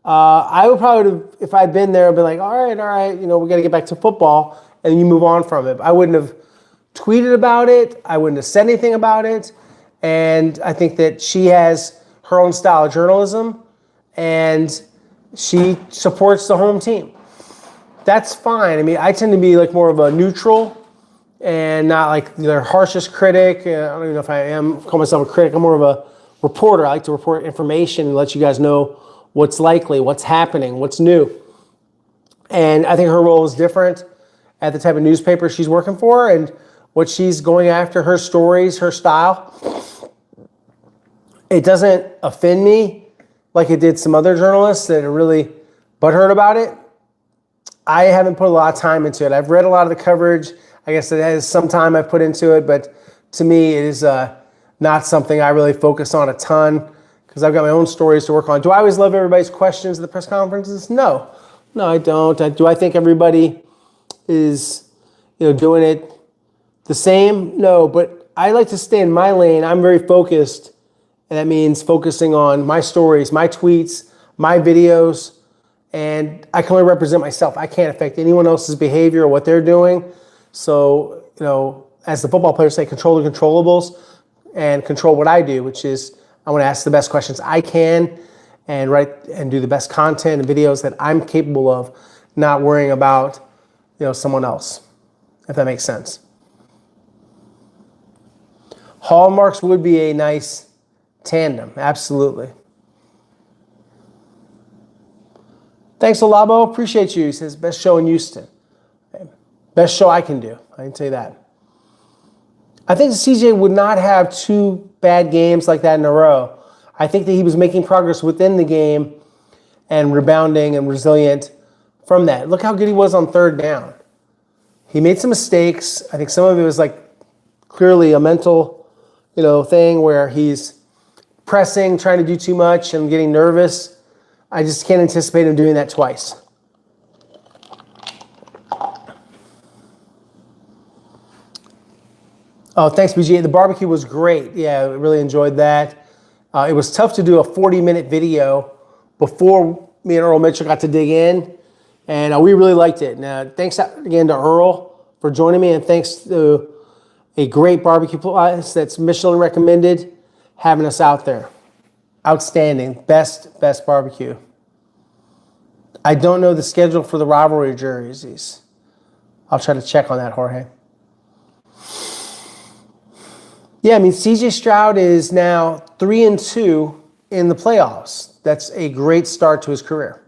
I would probably, if I'd been there, I'd be like, all right, we got to get back to football, and you move on from it. I wouldn't have tweeted about it. I wouldn't have said anything about it. And I think that she has her own style of journalism, and she supports the home team. That's fine. I tend to be like more of a neutral and not like their harshest critic. I don't even know if I call myself a critic. I'm more of a reporter. I like to report information and let you guys know what's likely, what's happening, what's new. And I think her role is different at the type of newspaper she's working for and what she's going after, her stories, her style. It doesn't offend me like it did some other journalists that are really butthurt about it. I haven't put a lot of time into it. I've read a lot of the coverage. I guess it has some time I've put into it, but to me it is not something I really focus on a ton because I've got my own stories to work on. Do I always love everybody's questions at the press conferences? No, I don't. Do I think everybody is doing it the same? No, but I like to stay in my lane. I'm very focused, and that means focusing on my stories, my tweets, my videos, and I can only represent myself. I can't affect anyone else's behavior or what they're doing. So, as the football players say, control the controllables and control what I do, which is I want to ask the best questions I can and write and do the best content and videos that I'm capable of, not worrying about, someone else, if that makes sense. Hallmarks would be a nice tandem, absolutely. Thanks, Olabo. Appreciate you. He says, best show in Houston. Okay. Best show I can do. I can tell you that. I think CJ would not have two bad games like that in a row. I think that he was making progress within the game and rebounding and resilient from that. Look how good he was on third down. He made some mistakes. I think some of it was like clearly a mental, thing where he's pressing, trying to do too much and getting nervous. I just can't anticipate him doing that twice. Oh, thanks, BG. The barbecue was great. Yeah, I really enjoyed that. It was tough to do a 40-minute video before me and Earl Mitchell got to dig in, and we really liked it. Now, thanks again to Earl for joining me, and thanks to a great barbecue place that's Michelin recommended having us out there. Outstanding. Best barbecue. I don't know the schedule for the rivalry jerseys. I'll try to check on that, Jorge. Yeah, CJ Stroud is now 3-2 in the playoffs. That's a great start to his career.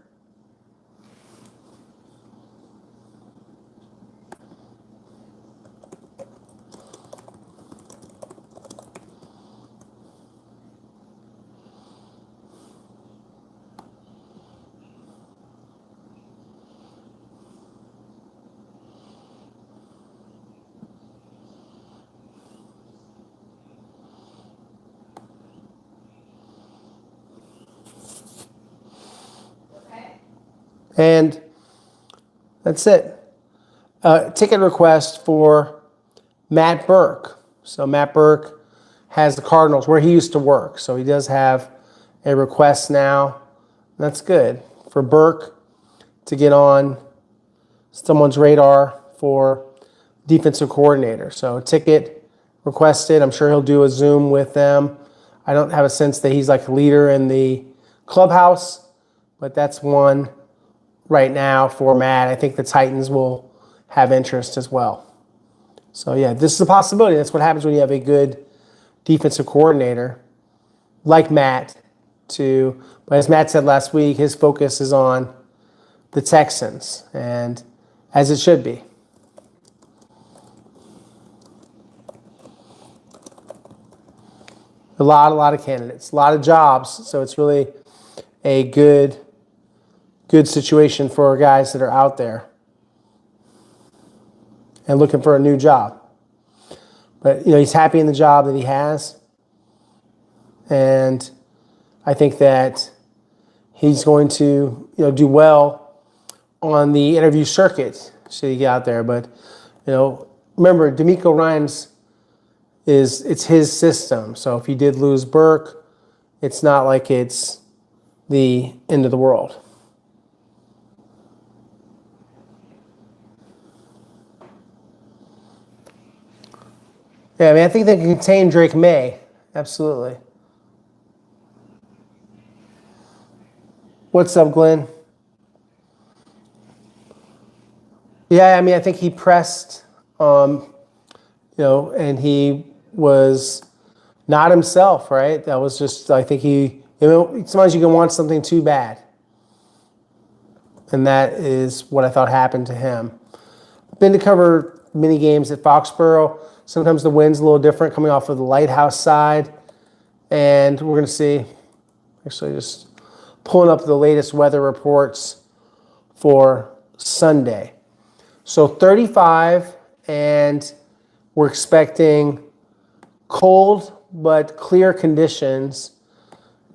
And that's it. Ticket request for Matt Burke. So Matt Burke has the Cardinals where he used to work. So he does have a request now. That's good for Burke to get on someone's radar for defensive coordinator. So a ticket requested. I'm sure he'll do a Zoom with them. I don't have a sense that he's like a leader in the clubhouse, but that's one right now for Matt. I think the Titans will have interest as well. So yeah, this is a possibility. That's what happens when you have a good defensive coordinator like Matt but as Matt said last week, his focus is on the Texans, and as it should be. A lot of candidates, a lot of jobs. So it's really a good situation for guys that are out there and looking for a new job. But he's happy in the job that he has, and I think that he's going to do well on the interview circuit should he get out there. But remember, DeMeco Ryans it's his system. So if he did lose Burke, it's not like it's the end of the world. Yeah, I think they can contain Drake May. Absolutely. What's up, Glenn? Yeah, I think he pressed, and he was not himself, right? That was just, I think sometimes you can want something too bad. And that is what I thought happened to him. Been to cover mini games at Foxborough. Sometimes the wind's a little different coming off of the Lighthouse side. And we're going to see, actually just pulling up the latest weather reports for Sunday. So 35, and we're expecting cold but clear conditions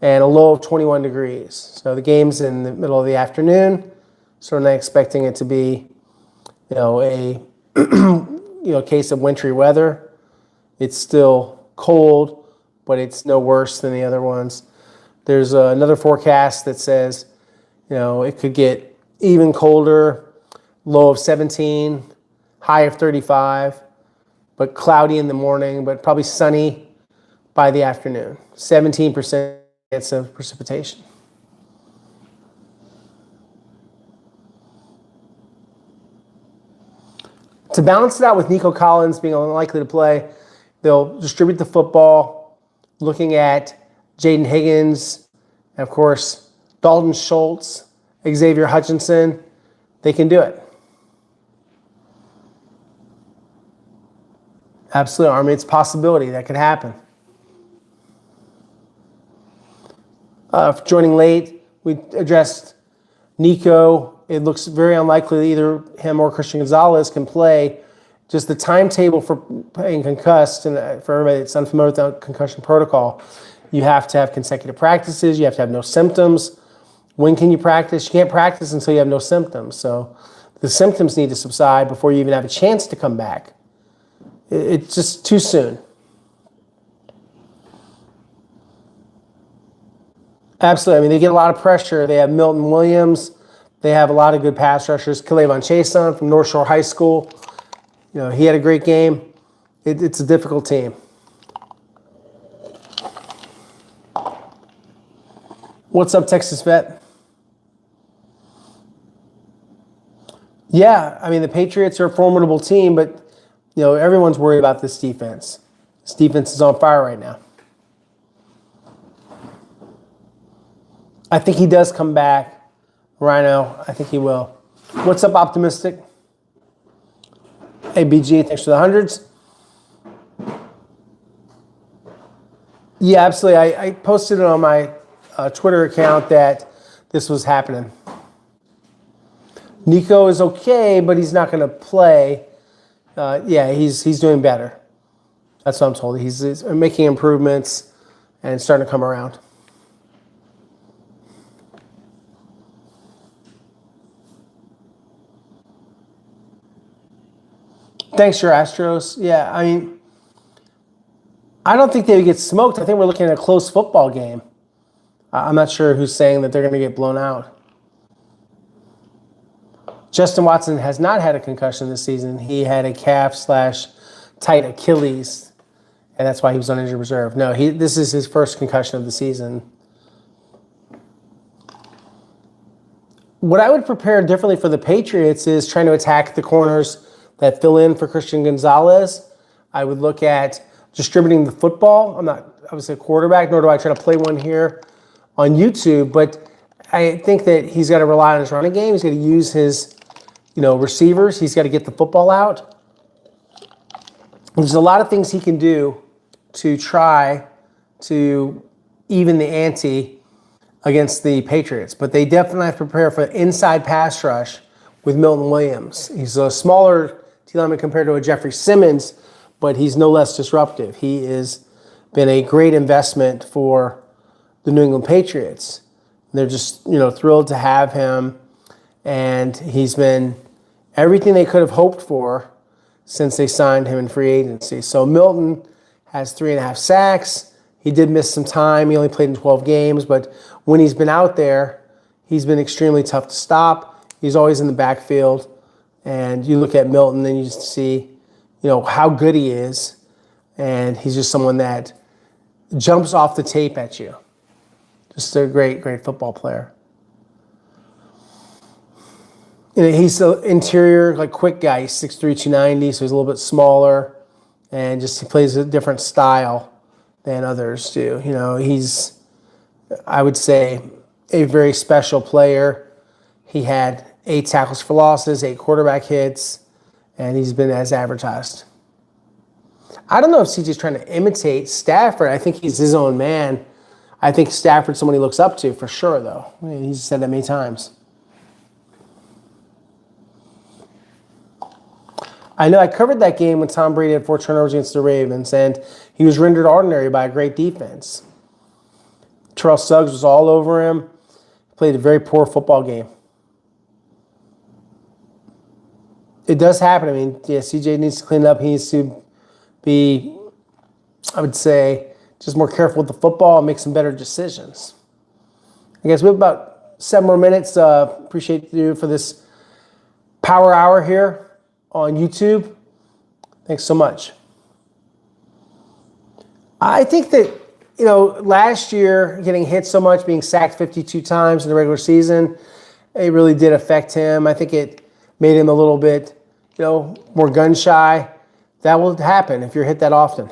and a low of 21 degrees. So the game's in the middle of the afternoon, so we're not expecting it to be, a case of wintry weather. It's still cold, but it's no worse than the other ones. There's another forecast that says, it could get even colder, low of 17, high of 35, but cloudy in the morning, but probably sunny by the afternoon. 17% of precipitation. To balance it out with Nico Collins being unlikely to play, they'll distribute the football, looking at Jaden Higgins, and of course, Dalton Schultz, Xavier Hutchinson. They can do it. Absolutely. It's a possibility that could happen. Joining late, we addressed Nico. It looks very unlikely that either him or Christian Gonzalez can play. Just the timetable for playing concussed, and for everybody that's unfamiliar with the concussion protocol, you have to have consecutive practices. You have to have no symptoms. When can you practice? You can't practice until you have no symptoms. So the symptoms need to subside before you even have a chance to come back. It's just too soon. Absolutely. They get a lot of pressure. They have Milton Williams. They have a lot of good pass rushers. K'Lavon Chason from North Shore High School. He had a great game. It's a difficult team. What's up, Texas Vet? Yeah, the Patriots are a formidable team, but everyone's worried about this defense. This defense is on fire right now. I think he does come back. Rhino, I think he will. What's up, Optimistic? Hey, BG, thanks for the hundreds. Yeah, absolutely. I posted it on my Twitter account that this was happening. Nico is okay, but he's not going to play. Yeah, he's doing better. That's what I'm told. He's making improvements and starting to come around. Thanks, your Astros. Yeah, I mean, I don't think they would get smoked. I think we're looking at a close football game. I'm not sure who's saying that they're going to get blown out. Justin Watson has not had a concussion this season. He had a calf/tight Achilles, and that's why he was on injured reserve. No, this is his first concussion of the season. What I would prepare differently for the Patriots is trying to attack the corners that fill in for Christian Gonzalez. I would look at distributing the football. I'm not obviously a quarterback, nor do I try to play one here on YouTube, but I think that he's got to rely on his running game. He's got to use his, receivers. He's got to get the football out. There's a lot of things he can do to try to even the ante against the Patriots, but they definitely have to prepare for inside pass rush with Milton Williams. He's a smaller D lineman compared to a Jeffrey Simmons, but he's no less disruptive. He has been a great investment for the New England Patriots. They're just, thrilled to have him, and he's been everything they could have hoped for since they signed him in free agency. So Milton has 3.5 sacks. He did miss some time. He only played in 12 games, but when he's been out there, he's been extremely tough to stop. He's always in the backfield, and you look at Milton and you just see, how good he is, and he's just someone that jumps off the tape at you. Just a great, great football player. He's an interior, quick guy. He's 6'3", 290, so he's a little bit smaller, and just he plays a different style than others do. He's, I would say, a very special player. He had 8 tackles for losses, 8 quarterback hits, and he's been as advertised. I don't know if CJ's trying to imitate Stafford. I think he's his own man. I think Stafford's someone he looks up to for sure, though. He's said that many times. I know I covered that game when Tom Brady had 4 turnovers against the Ravens, and he was rendered ordinary by a great defense. Terrell Suggs was all over him. Played a very poor football game. It does happen. I mean, yeah, CJ needs to clean it up. He needs to be, I would say, just more careful with the football and make some better decisions. I guess we have about 7 more minutes. Appreciate you for this power hour here on YouTube. Thanks so much. I think that, last year getting hit so much, being sacked 52 times in the regular season, it really did affect him. I think it made him a little bit, more gun shy. That will happen if you're hit that often.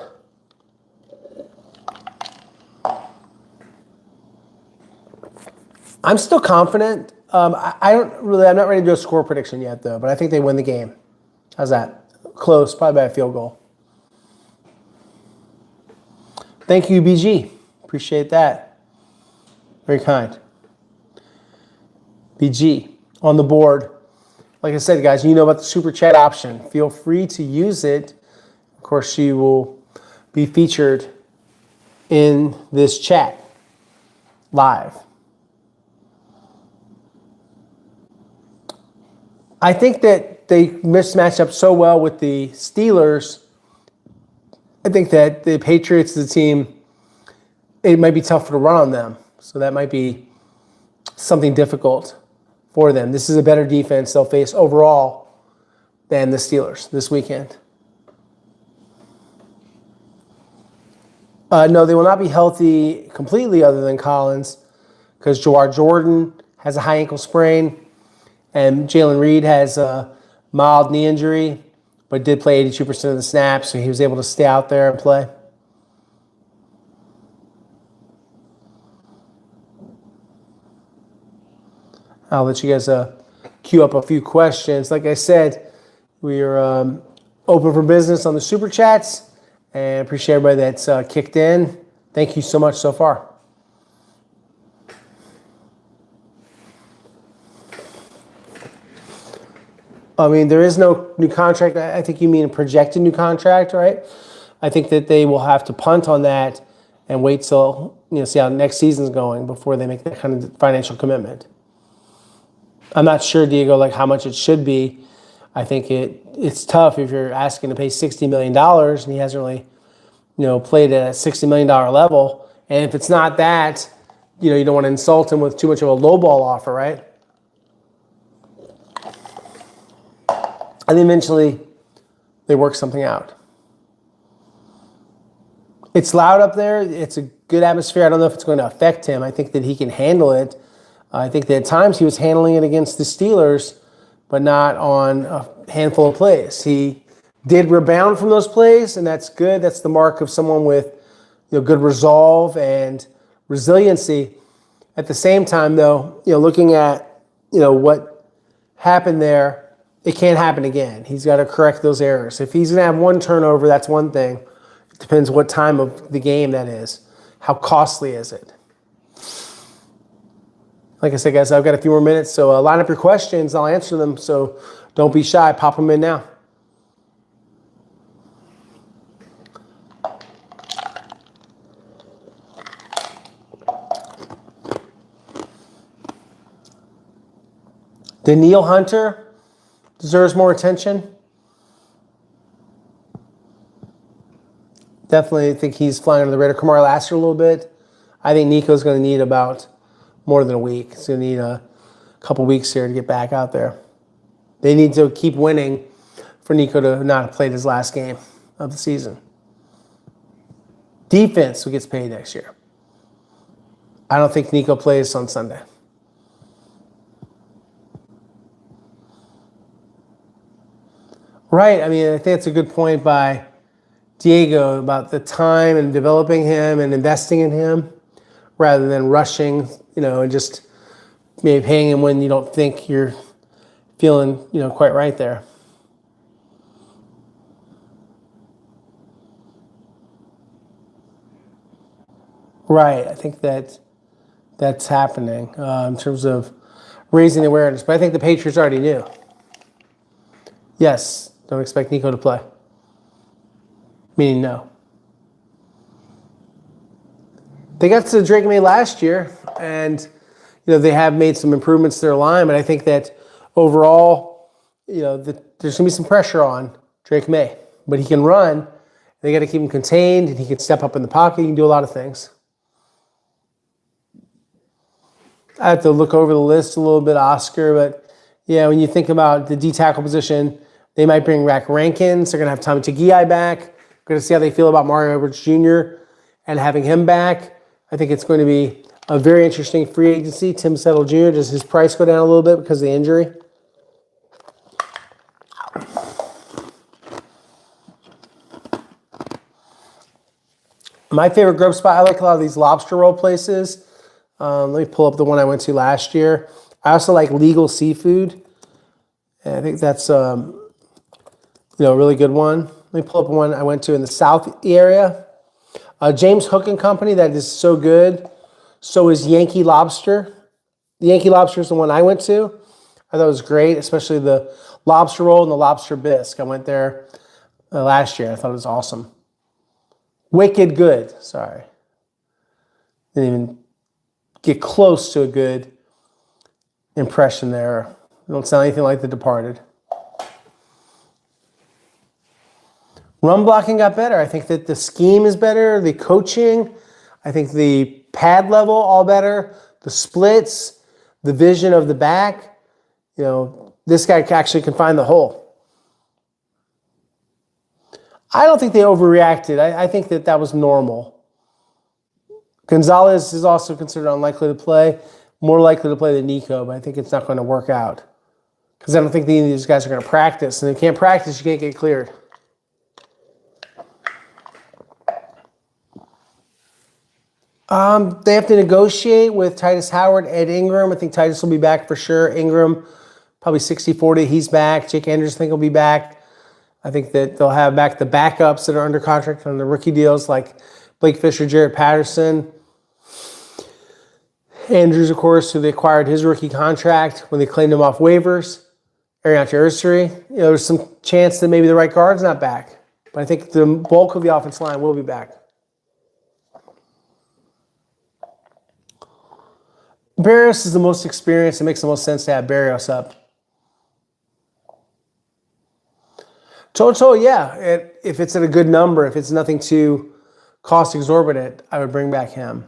I'm still confident. I'm not ready to do a score prediction yet, though, but I think they win the game. How's that? Close, probably by a field goal. Thank you, BG. Appreciate that. Very kind. BG on the board. Like I said, guys, you know about the super chat option. Feel free to use it. Of course, you will be featured in this chat live. I think that they mismatched up so well with the Steelers. I think that the Patriots, the team, it might be tougher to run on them. So that might be something difficult for them. This is a better defense they'll face overall than the Steelers this weekend. No, they will not be healthy completely other than Collins, because Jawar Jordan has a high ankle sprain and Jalen Reed has a mild knee injury, but did play 82% of the snaps, so he was able to stay out there and play. I'll let you guys queue up a few questions. Like I said, we are open for business on the Super Chats, and appreciate everybody that's kicked in. Thank you so much so far. I mean, there is no new contract. I think you mean a projected new contract, right? I think that they will have to punt on that and wait till, see how next season's going before they make that kind of financial commitment. I'm not sure, Diego, like how much it should be. I think it's tough if you're asking to pay $60 million and he hasn't really, played at a $60 million level. And if it's not that, you don't want to insult him with too much of a lowball offer, right? And then eventually they work something out. It's loud up there. It's a good atmosphere. I don't know if it's going to affect him. I think that he can handle it. I think that at times he was handling it against the Steelers, but not on a handful of plays. He did rebound from those plays, and that's good. That's the mark of someone with good resolve and resiliency. At the same time, though, looking at what happened there, it can't happen again. He's got to correct those errors. If he's going to have one turnover, that's one thing. It depends what time of the game that is. How costly is it? Like I said, guys, I've got a few more minutes, so line up your questions. I'll answer them, so don't be shy. Pop them in now. Daniil Hunter deserves more attention. Definitely think he's flying under the radar. Kamar Lassiter a little bit. I think Nico's going to need about more than a week. He's going to need a couple weeks here to get back out there. They need to keep winning for Nico to not have played his last game of the season. Defense who gets paid next year. I don't think Nico plays on Sunday. Right. I mean, I think that's a good point by Diego about the time and developing him and investing in him rather than rushing, and just maybe paying him when you don't think you're feeling, quite right there. Right. I think that's happening in terms of raising awareness. But I think the Patriots already knew. Yes. Don't expect Nico to play. Meaning no. They got to Drake May last year, and they have made some improvements to their line, but I think that overall, there's going to be some pressure on Drake May. But he can run. They got to keep him contained, and he can step up in the pocket. He can do a lot of things. I have to look over the list a little bit, Oscar, but when you think about the D-tackle position, they might bring back Rankins. They're going to have Tommy Tagiai back. We're going to see how they feel about Mario Edwards Jr. and having him back. I think it's going to be a very interesting free agency. Tim Settle Jr., does his price go down a little bit because of the injury? My favorite grub spot, I like a lot of these lobster roll places. Let me pull up the one I went to last year. I also like Legal Seafood. And I think that's a really good one. Let me pull up one I went to in the South area. James Hook and Company, that is so good. So is Yankee Lobster. The Yankee Lobster is the one I went to. I thought it was great, especially the lobster roll and the lobster bisque. I went there last year. I thought it was awesome. Wicked good. Sorry. Didn't even get close to a good impression there. It don't sound anything like The Departed. Run blocking got better. I think that the scheme is better. The coaching, I think the pad level all better. The splits, the vision of the back. This guy actually can find the hole. I don't think they overreacted. I think that was normal. Gonzalez is also considered unlikely to play. More likely to play than Nico, but I think it's not going to work out. Because I don't think any of these guys are going to practice. And if you can't practice, you can't get cleared. They have to negotiate with Titus Howard, Ed Ingram. I think Titus will be back for sure. Ingram, probably 60-40. He's back. Jake Andrews, I think, will be back. I think that they'll have back the backups that are under contract on the rookie deals, like Blake Fisher, Jarrett Patterson. Andrews, of course, who they acquired his rookie contract when they claimed him off waivers. Ariante Ursary. There's some chance that maybe the right guard's not back. But I think the bulk of the offensive line will be back. Barrios is the most experienced. It makes the most sense to have Barrios up. Toto, yeah. If it's at a good number, if it's nothing too cost exorbitant, I would bring back him.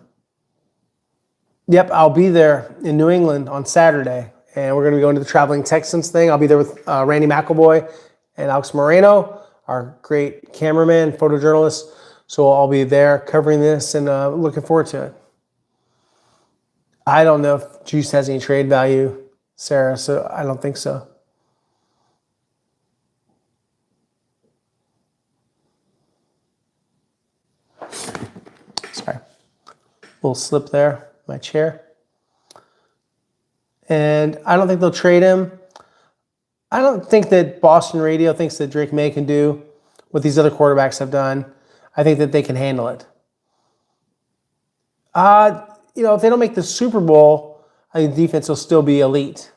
Yep, I'll be there in New England on Saturday, and we're going to be going to the Traveling Texans thing. I'll be there with Randy McElboy and Alex Moreno, our great cameraman, photojournalist. So I'll be there covering this and looking forward to it. I don't know if Juice has any trade value, Sarah, so I don't think so. Sorry. Little slip there, my chair. And I don't think they'll trade him. I don't think that Boston Radio thinks that Drake May can do what these other quarterbacks have done. I think that they can handle it. If they don't make the Super Bowl, I think the defense will still be elite.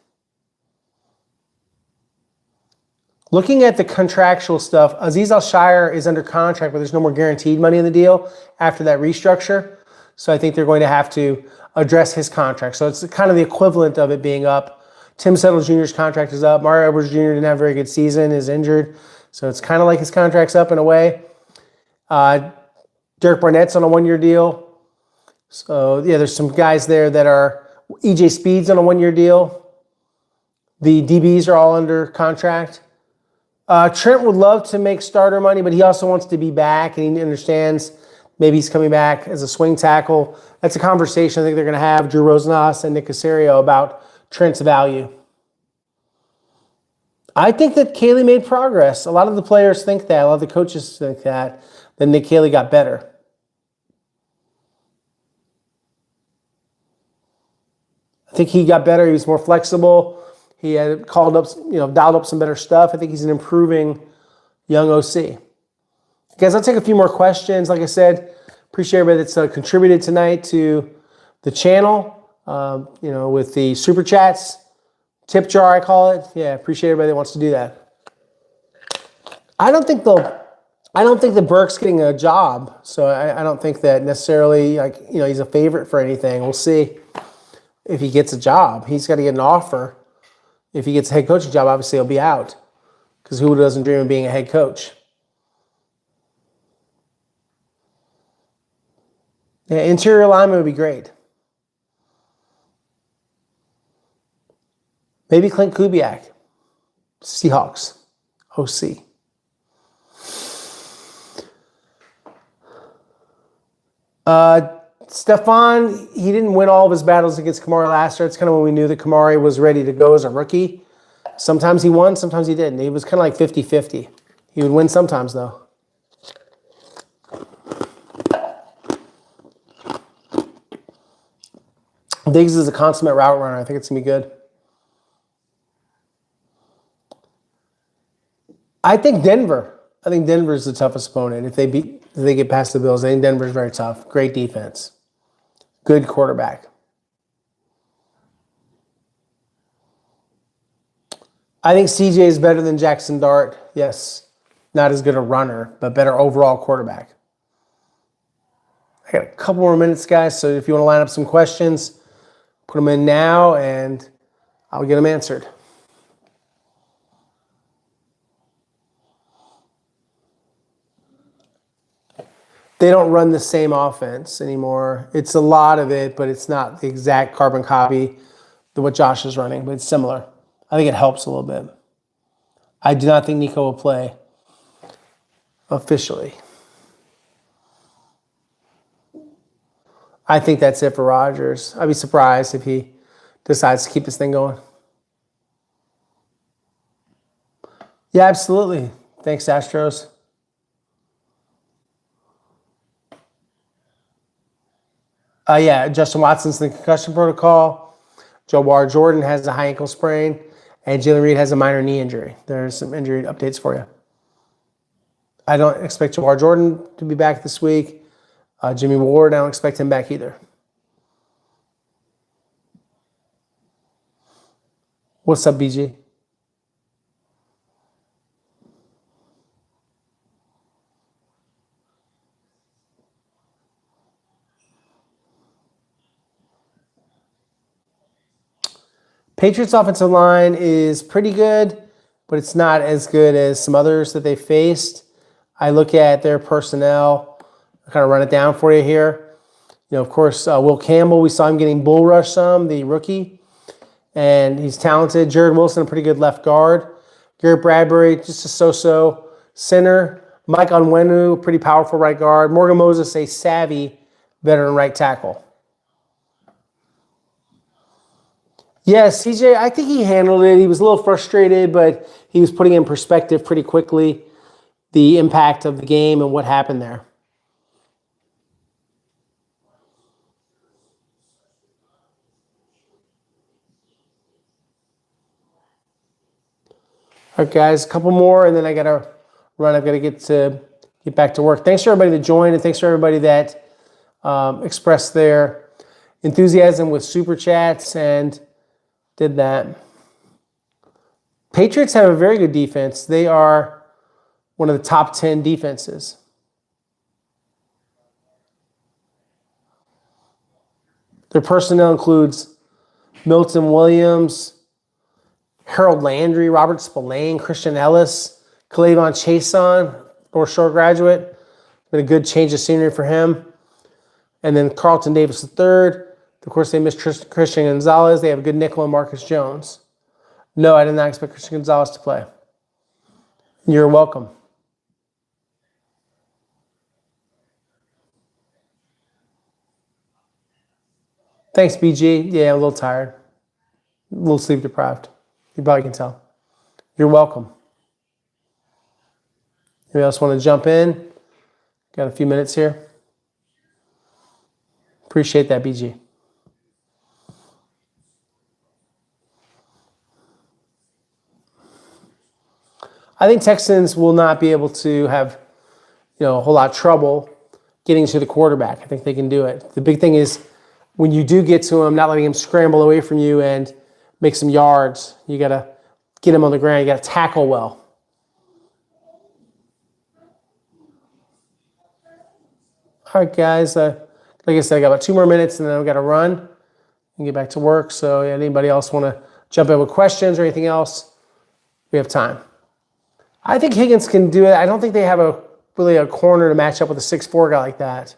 Looking at the contractual stuff, Azeez Al-Shire is under contract, but there's no more guaranteed money in the deal after that restructure. So I think they're going to have to address his contract. So it's kind of the equivalent of it being up. Tim Settle Jr.'s contract is up. Mario Edwards Jr. didn't have a very good season, is injured. So it's kind of like his contract's up in a way. Derek Barnett's on a one-year deal. So, yeah, there's some guys there that are EJ Speed's on a one-year deal. The DBs are all under contract. Trent would love to make starter money, but he also wants to be back, and he understands maybe he's coming back as a swing tackle. That's a conversation I think they're going to have, Drew Rosenhaus and Nick Caserio, about Trent's value. I think that Caley made progress. A lot of the players think that. A lot of the coaches think that Nick Caley got better. I think he got better. He was more flexible. He had dialed up some better stuff. I think he's an improving young OC. Guys, I'll take a few more questions. Like I said, appreciate everybody that's contributed tonight to the channel, with the super chats, tip jar, I call it. Yeah, appreciate everybody that wants to do that. I don't think that Burke's getting a job, so I don't think that necessarily he's a favorite for anything. We'll see if he gets a job. He's got to get an offer. If he gets a head coaching job, obviously he'll be out, because who doesn't dream of being a head coach? Yeah, interior alignment would be great. Maybe Clint Kubiak, Seahawks, OC. Stephon, he didn't win all of his battles against Kamari last year. It's kind of when we knew that Kamari was ready to go as a rookie. Sometimes he won, sometimes he didn't. He was kind of like 50-50. He would win sometimes, though. Diggs is a consummate route runner. I think it's going to be good. I think Denver. I think Denver is the toughest opponent. If they get past the Bills, I think Denver is very tough. Great defense. Good quarterback. I think CJ is better than Jackson Dart. Yes. Not as good a runner, but better overall quarterback. I got a couple more minutes, guys, so if you want to line up some questions, put them in now, and I'll get them answered. They don't run the same offense anymore. It's a lot of it, but it's not the exact carbon copy of what Josh is running, but it's similar. I think it helps a little bit. I do not think Nico will play officially. I think that's it for Rodgers. I'd be surprised if he decides to keep this thing going. Yeah, absolutely. Thanks, Astros. Yeah, Justin Watson's in the concussion protocol. Jawar Jordan has a high ankle sprain. And Jalen Reed has a minor knee injury. There's some injury updates for you. I don't expect Jawar Jordan to be back this week. Jimmy Ward, I don't expect him back either. What's up, BG? Patriots offensive line is pretty good, but it's not as good as some others that they faced. I look at their personnel. I'll kind of run it down for you here. Of course, Will Campbell, we saw him getting bull rushed some, the rookie, and he's talented. Jared Wilson, a pretty good left guard. Garrett Bradbury, just a so-so center. Mike Onwenu, pretty powerful right guard. Morgan Moses, a savvy veteran right tackle. Yes, CJ, I think he handled it. He was a little frustrated, but he was putting in perspective pretty quickly the impact of the game and what happened there. All right, guys, a couple more, and then I got to run. I've got to get back to work. Thanks for everybody that joined, and thanks for everybody that expressed their enthusiasm with Super Chats and did that. Patriots have a very good defense. They are one of the top 10 defenses. Their personnel includes Milton Williams, Harold Landry, Robert Spillane, Christian Ellis, K'Lavon Chason, North Shore graduate. Been a good change of scenery for him. And then Carlton Davis III. Of course, they missed Christian Gonzalez. They have a good nickel and Marcus Jones. No, I did not expect Christian Gonzalez to play. You're welcome. Thanks, BG. Yeah, I'm a little tired. A little sleep deprived. You probably can tell. You're welcome. Anybody else want to jump in? Got a few minutes here. Appreciate that, BG. I think Texans will not be able to have, a whole lot of trouble getting to the quarterback. I think they can do it. The big thing is when you do get to him, not letting him scramble away from you and make some yards. You got to get him on the ground. You got to tackle well. All right, guys. Like I said, I got about 2 more minutes, and then I've got to run and get back to work. So, anybody else want to jump in with questions or anything else? We have time. I think Higgins can do it. I don't think they have really a corner to match up with a 6'4" guy like that.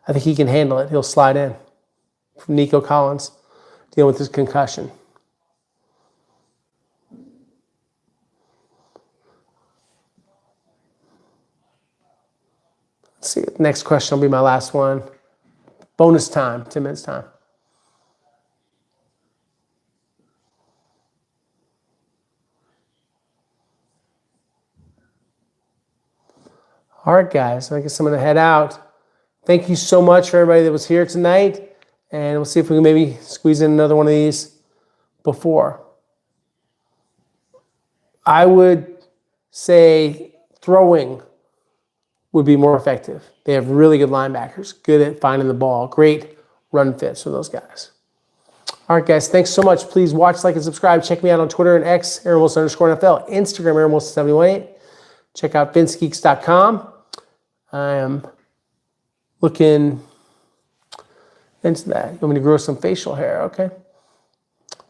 I think he can handle it. He'll slide in from Nico Collins, dealing with his concussion. Let's see. Next question will be my last one. Bonus time, 10 minutes time. All right, guys. I guess I'm going to head out. Thank you so much for everybody that was here tonight. And we'll see if we can maybe squeeze in another one of these before. I would say throwing would be more effective. They have really good linebackers, good at finding the ball, great run fits for those guys. All right, guys, thanks so much. Please watch, like, and subscribe. Check me out on Twitter and X, @AaronWilson_NFL, Instagram, AaronWilson718. Check out VinceGeeks.com. I am looking into that. You want me to grow some facial hair? Okay.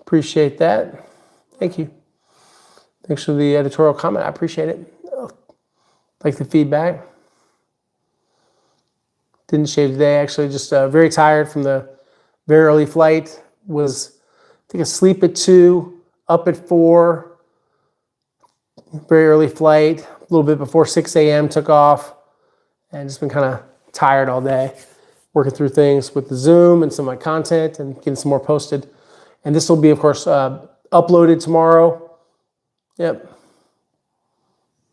Appreciate that. Thank you. Thanks for the editorial comment. I appreciate it. Like the feedback. Didn't shave today. Actually, just very tired from the very early flight. Was, I think, asleep at 2, up at 4. Very early flight. A little bit before 6 a.m. took off. And just been kind of tired all day. Working through things with the Zoom and some of my content and getting some more posted. And this will be, of course, uploaded tomorrow. Yep.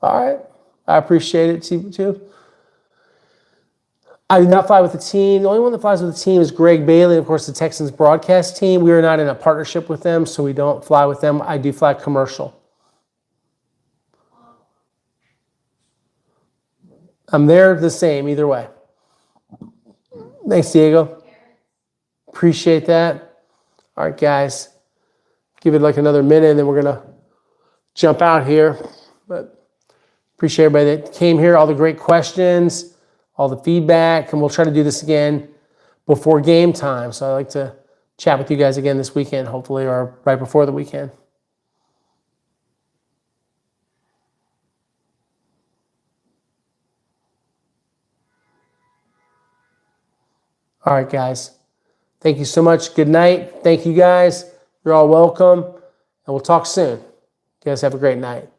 All right. I appreciate it too. I do not fly with the team. The only one that flies with the team is Greg Bailey, of course, the Texans broadcast team. We are not in a partnership with them, so we don't fly with them. I do fly commercial. I'm there the same either way. Thanks, Diego. Appreciate that. All right, guys. Give it like another minute, and then we're going to jump out here. But appreciate everybody that came here, all the great questions, all the feedback, and we'll try to do this again before game time. So I'd like to chat with you guys again this weekend, hopefully, or right before the weekend. All right, guys. Thank you so much. Good night. Thank you, guys. You're all welcome, and we'll talk soon. You guys have a great night.